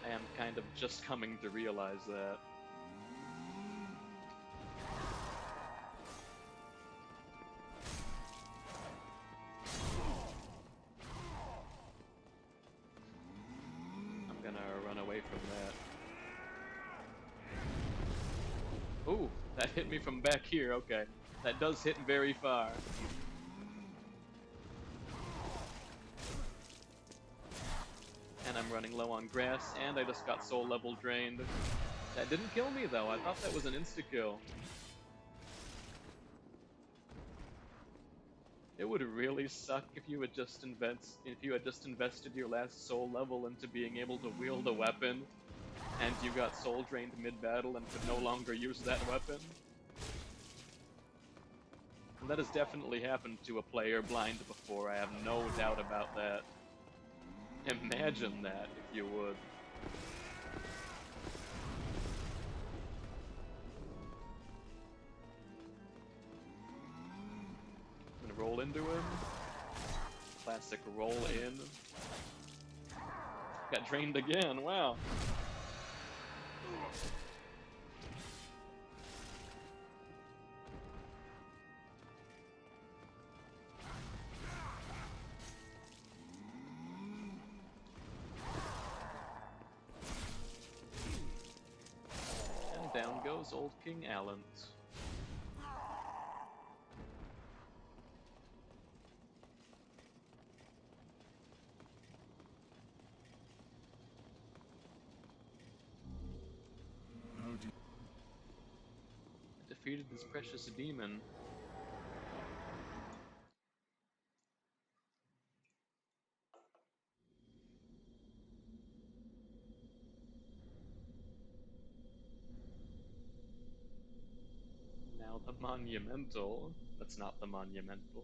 I am kind of just coming to realize that. I'm gonna run away from that. Ooh, that hit me from back here, okay. That does hit very far. And I'm running low on grass, and I just got soul level drained. That didn't kill me though, I thought that was an insta-kill. It would really suck if you had just invested your last soul level into being able to wield a weapon, and you got soul drained mid-battle and could no longer use that weapon. And that has definitely happened to a player blind before, I have no doubt about that. Imagine that, if you would. I'm gonna roll into him. Classic roll in. Got drained again, wow. Down goes old King Allant. Defeated this precious demon. Now the Monumental, that's not the Monumental,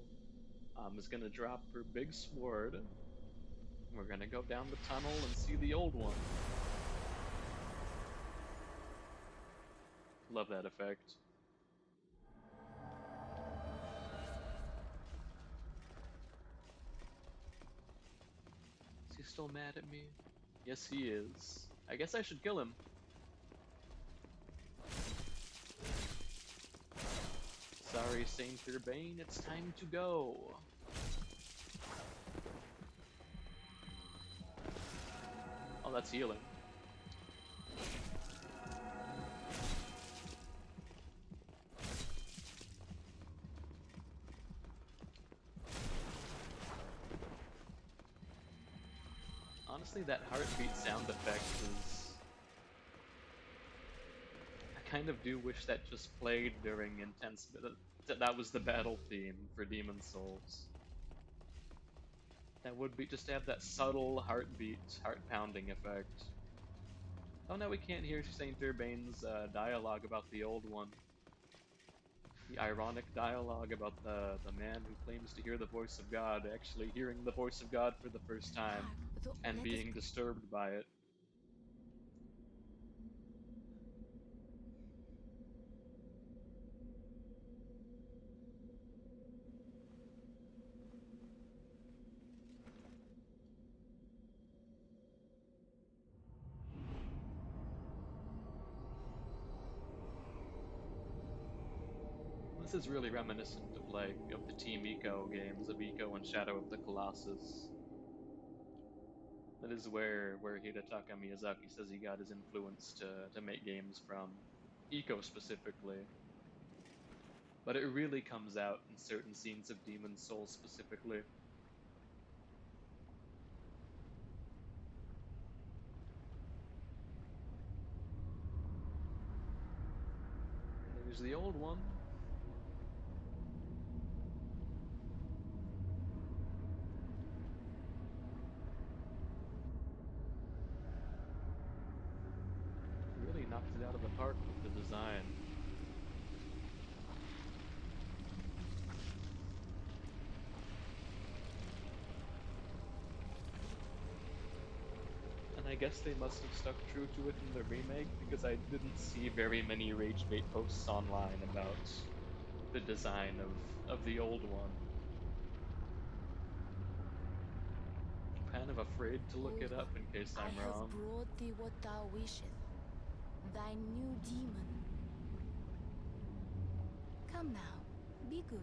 is gonna drop her big sword. We're gonna go down the tunnel and see the old one. Love that effect. Is he still mad at me? Yes, he is. I guess I should kill him. Sorry, Saint Urbane, it's time to go. Oh, that's healing. Honestly, that heartbeat sound effect is... I kind of do wish that just played during intense... That was the battle theme for Demon Souls. That would be just to have that subtle heartbeat, heart-pounding effect. Oh no, we can't hear Saint Urbane's dialogue about the old one. The ironic dialogue about the man who claims to hear the voice of God actually hearing the voice of God for the first time and being disturbed by it. This is really reminiscent of the Team Eco games, of Eco and Shadow of the Colossus. That is where Hidetaka Miyazaki says he got his influence to make games from. Eco specifically. But it really comes out in certain scenes of Demon's Souls specifically. There's the old one. Really knocked it out of the park with the design. And I guess they must have stuck true to it in the remake, because I didn't see very many rage bait posts online about the design of the old one. Kind of afraid to look it Old up in one, case I I'm have wrong. brought thee what thou wishest, thy new demon. Come now, be good.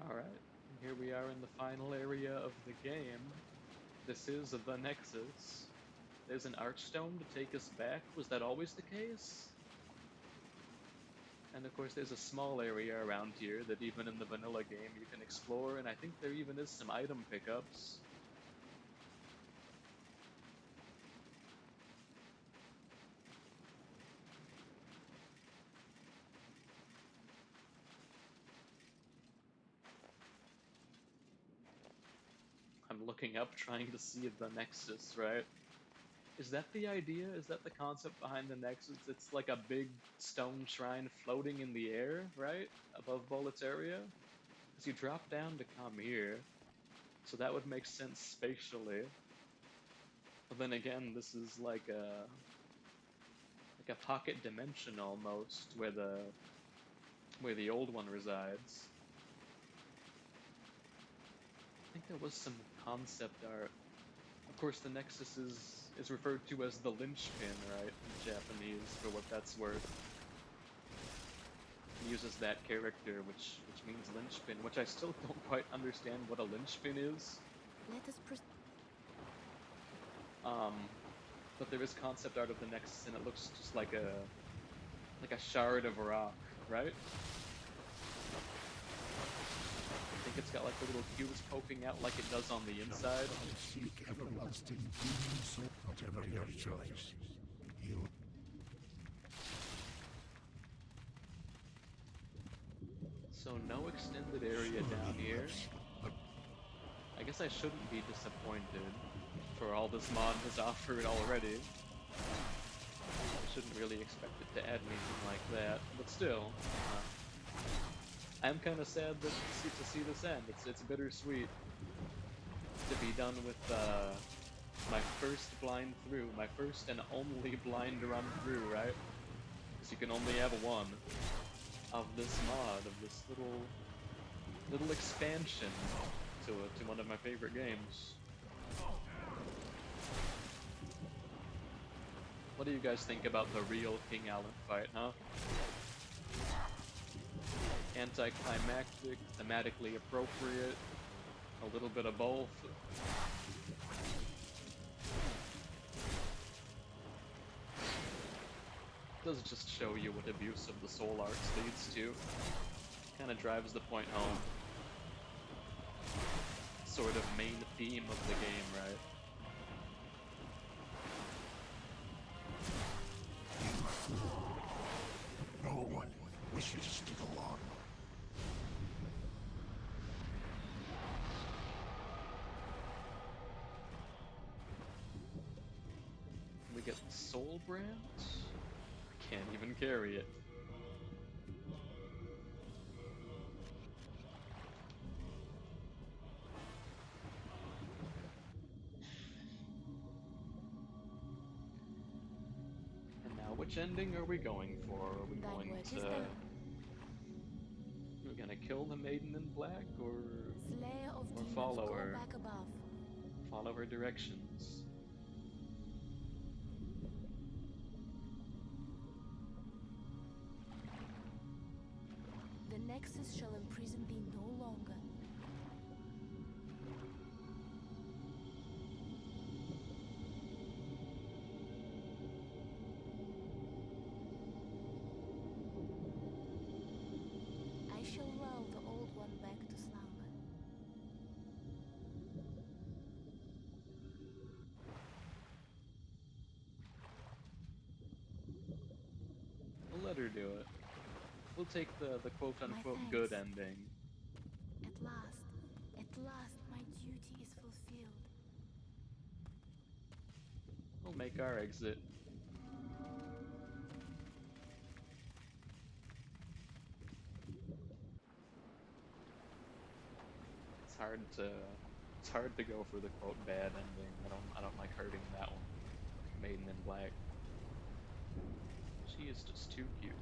Alright, here we are in the final area of the game. This is the Nexus. There's an archstone to take us back. Was that always the case? And of course there's a small area around here that even in the vanilla game you can explore, and I think there even is some item pickups. I'm looking up trying to see the Nexus, right? Is that the idea? Is that the concept behind the Nexus? It's like a big stone shrine floating in the air, right? Above Boletaria? Because you drop down to come here, so that would make sense spatially. But then again, this is like a pocket dimension almost, where the old one resides. I think there was some concept art. Of course, the Nexus is referred to as the linchpin, right, in Japanese, for what that's worth. It uses that character, which means linchpin, which I still don't quite understand what a linchpin is. Let us proceed. But there is concept art of the Nexus, and it looks just like a shard of rock, right? I think it's got like the little cubes poking out like it does on the inside. Seek everlasting peace, whatever your choice. You So no extended area down here. I guess I shouldn't be disappointed for all this mod has offered already. I shouldn't really expect it to add anything like that, but still, I'm kind of sad that to see this end. It's bittersweet to be done with my first blind through, my first and only blind run through, right? Because you can only have one of this mod, of this little expansion to one of my favorite games. What do you guys think about the real King Allen fight, huh? Anticlimactic, thematically appropriate, a little bit of both. Does just show you what abuse of the soul arts leads to. Kind of drives the point home. Sort of main theme of the game, right? no one wishes to go on. We get the Soul Brand? I can't even carry it. And now, which ending are we going for? Are we Thine going work is to... done. We're gonna kill the Maiden in Black, or Slayer of demons, follow go her. back above. Follow her directions? The Nexus shall imprison thee no longer. We'll take the quote-unquote My good thanks. ending. At last, my duty is fulfilled. We'll make our exit. It's hard to it's hard to go for the quote bad ending. I don't like hurting that one. Maiden in Black. She is just too cute.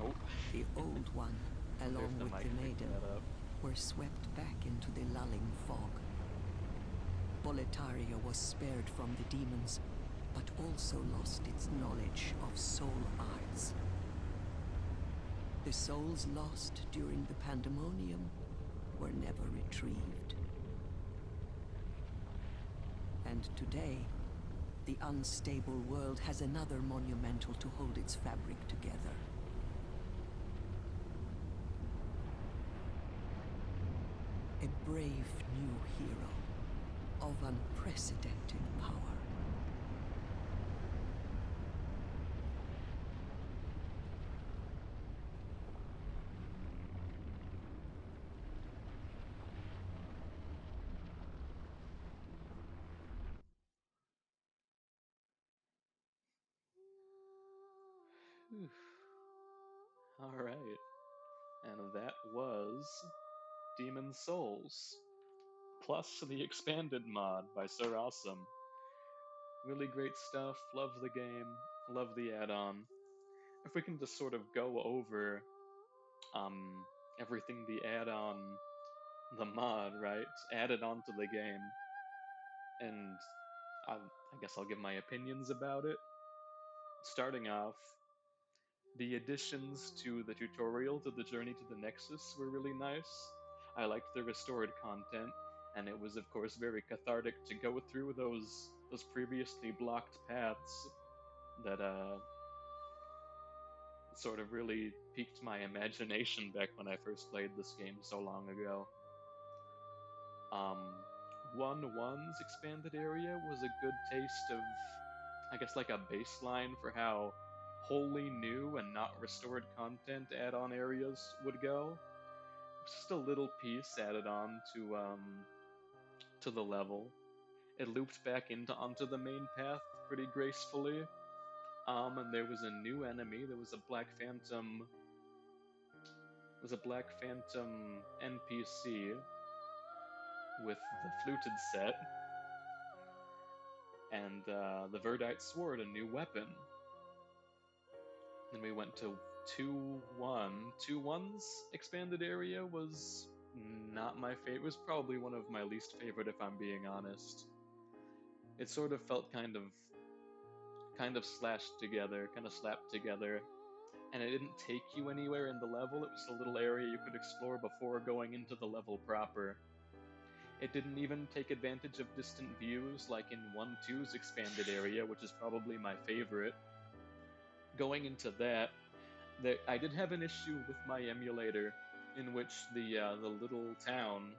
Oh, The Old One, wonder if along the with mic the picked Maiden, that up. were swept back into the lulling fog. Boletaria was spared from the demons, but also lost its knowledge of soul arts. The souls lost during the pandemonium were never retrieved. And today, the unstable world has another monumental to hold its fabric together. A brave new hero of unprecedented power. Alright. And that was Demon Souls. Plus the expanded mod by Sir Awesome. Really great stuff. Love the game. Love the add-on. If we can just sort of go over everything the add-on, the mod, right, added onto the game, and I guess I'll give my opinions about it. Starting off, the additions to the tutorial to the Journey to the Nexus were really nice. I liked the restored content, and it was of course very cathartic to go through those previously blocked paths that sort of really piqued my imagination back when I first played this game so long ago. 1.1's expanded area was a good taste of, I guess, like a baseline for how wholly new and not restored content add-on areas would go. Just a little piece added on to the level. It looped back onto the main path pretty gracefully. And there was a new enemy. There was a Black Phantom. NPC with the fluted set, and the Verdite Sword, a new weapon. Then we went to 2.1. 2.1's expanded area was not my favorite. It was probably one of my least favorite, if I'm being honest. It sort of felt kind of slashed together, kind of slapped together, and it didn't take you anywhere in the level. It was a little area you could explore before going into the level proper. It didn't even take advantage of distant views like in 1.2's expanded area, which is probably my favorite. Going into that, I did have an issue with my emulator, in which the little town,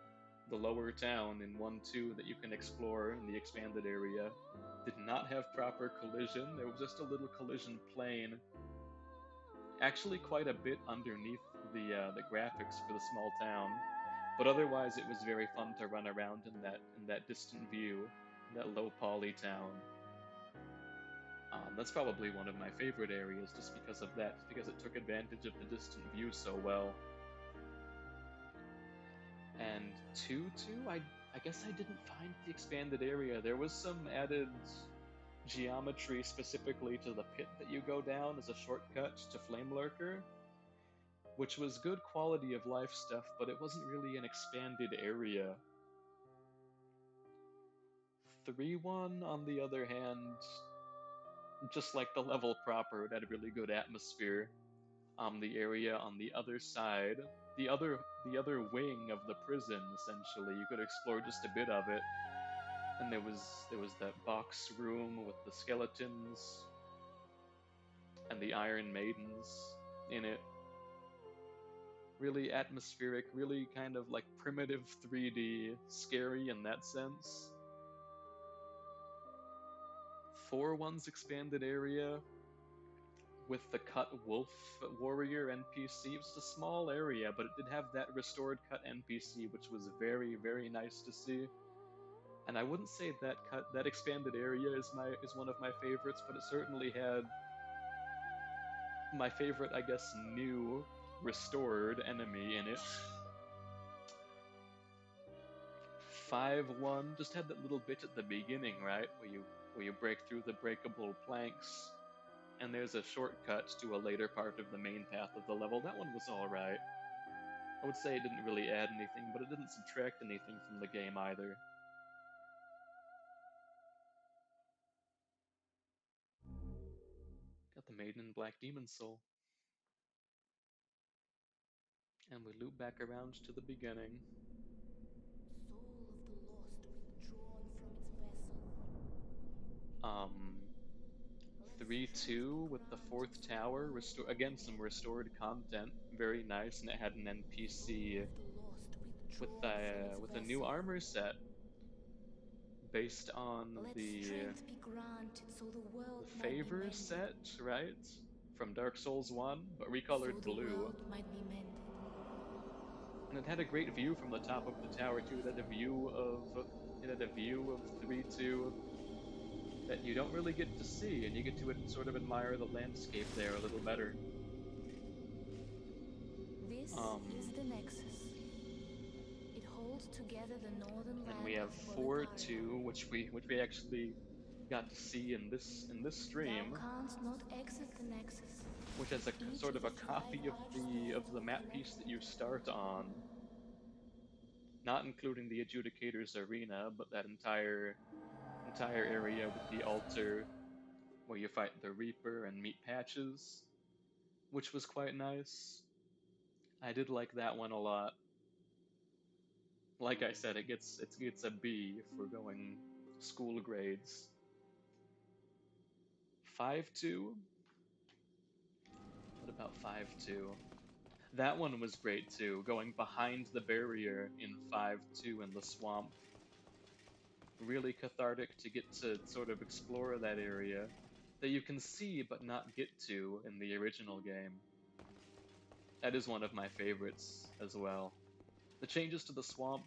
the lower town in 1.2 that you can explore in the expanded area, did not have proper collision. There was just a little collision plane, actually quite a bit underneath the graphics for the small town. But otherwise, it was very fun to run around in that distant view, that low poly town. That's probably one of my favorite areas, just because of that, because it took advantage of the distant view so well. And 2.2, I guess I didn't find the expanded area. There was some added geometry specifically to the pit that you go down as a shortcut to Flame Lurker, which was good quality of life stuff, but it wasn't really an expanded area. 3.1, on the other hand, just like the level proper, it had a really good atmosphere. The area on the other side, the other wing of the prison, essentially, you could explore just a bit of it. And there was that box room with the skeletons and the Iron Maidens in it. Really atmospheric, really kind of like primitive 3D, scary in that sense. 4-1's expanded area with the cut wolf warrior NPC. It was a small area, but it did have that restored cut NPC, which was very, very nice to see. And I wouldn't say that expanded area is one of my favorites, but it certainly had my favorite, I guess, new restored enemy in it. 5-1 just had that little bit at the beginning, right, where you break through the breakable planks, and there's a shortcut to a later part of the main path of the level. That one was alright. I would say it didn't really add anything, but it didn't subtract anything from the game either. Got the Maiden in Black Demon Soul. And we loop back around to the beginning. Soul of the lost withdrawn from its vessel. 3-2 with the fourth tower. Again, some restored content. Very nice, and it had an NPC with a new armor set based on the favor set, right? From Dark Souls 1, but recolored blue. And it had a great view from the top of the tower too. It had a view of 3-2 that you don't really get to see, and you get to sort of admire the landscape there a little better. This is the Nexus. It holds together the northern land. And we have of 4-2, which we actually got to see in this stream, Thou canst not exit the Nexus. which has a sort of a copy of the map piece that you start on, not including the Adjudicator's Arena, but that entire area with the altar where you fight the Reaper and meet Patches, which was quite nice. I did like that one a lot. Like I said, it gets a B if we're going school grades. 5-2. What about 5-2? That one was great too, going behind the barrier in 5-2 in the swamp. Really cathartic to get to sort of explore that area that you can see but not get to in the original game. That is one of my favorites as well. The changes to the swamp,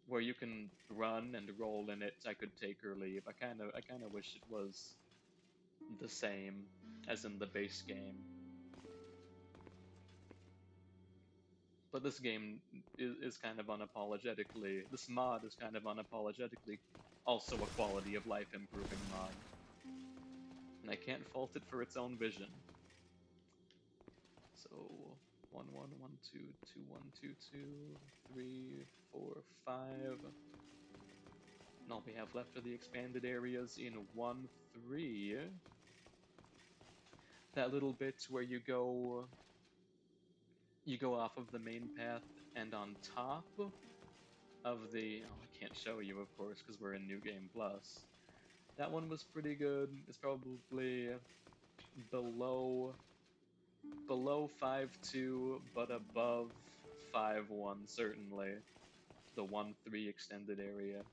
where you can run and roll in it, I could take or leave. I kind of wish it was the same as in the base game. But this game is kind of unapologetically, this mod is kind of unapologetically also a quality of life improving mod. And I can't fault it for its own vision. So 1-1, 1-2, 2-1, 2-2, 3-4, 5. And all we have left are the expanded areas in 1-3. That little bit where you go off of the main path, and on top of the... Oh, I can't show you, of course, because we're in New Game Plus. That one was pretty good. It's probably below 5-2, but above 5-1, certainly. The 1-3 extended area.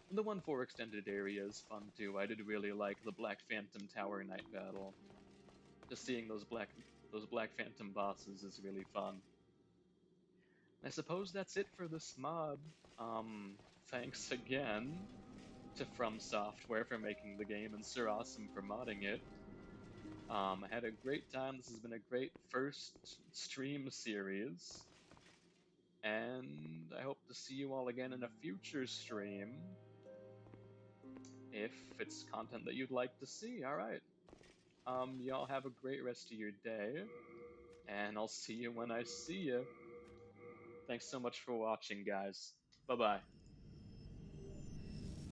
And the 1-4 extended area is fun, too. I did really like the Black Phantom Tower Knight battle. Just seeing those Black Phantom bosses is really fun. I suppose that's it for this mod. Thanks again to From Software for making the game, and Sir Awesome for modding it. I had a great time. This has been a great first stream series. And I hope to see you all again in a future stream, if it's content that you'd like to see. Alright. Y'all have a great rest of your day, and I'll see you when I see you. Thanks so much for watching, guys. Bye-bye.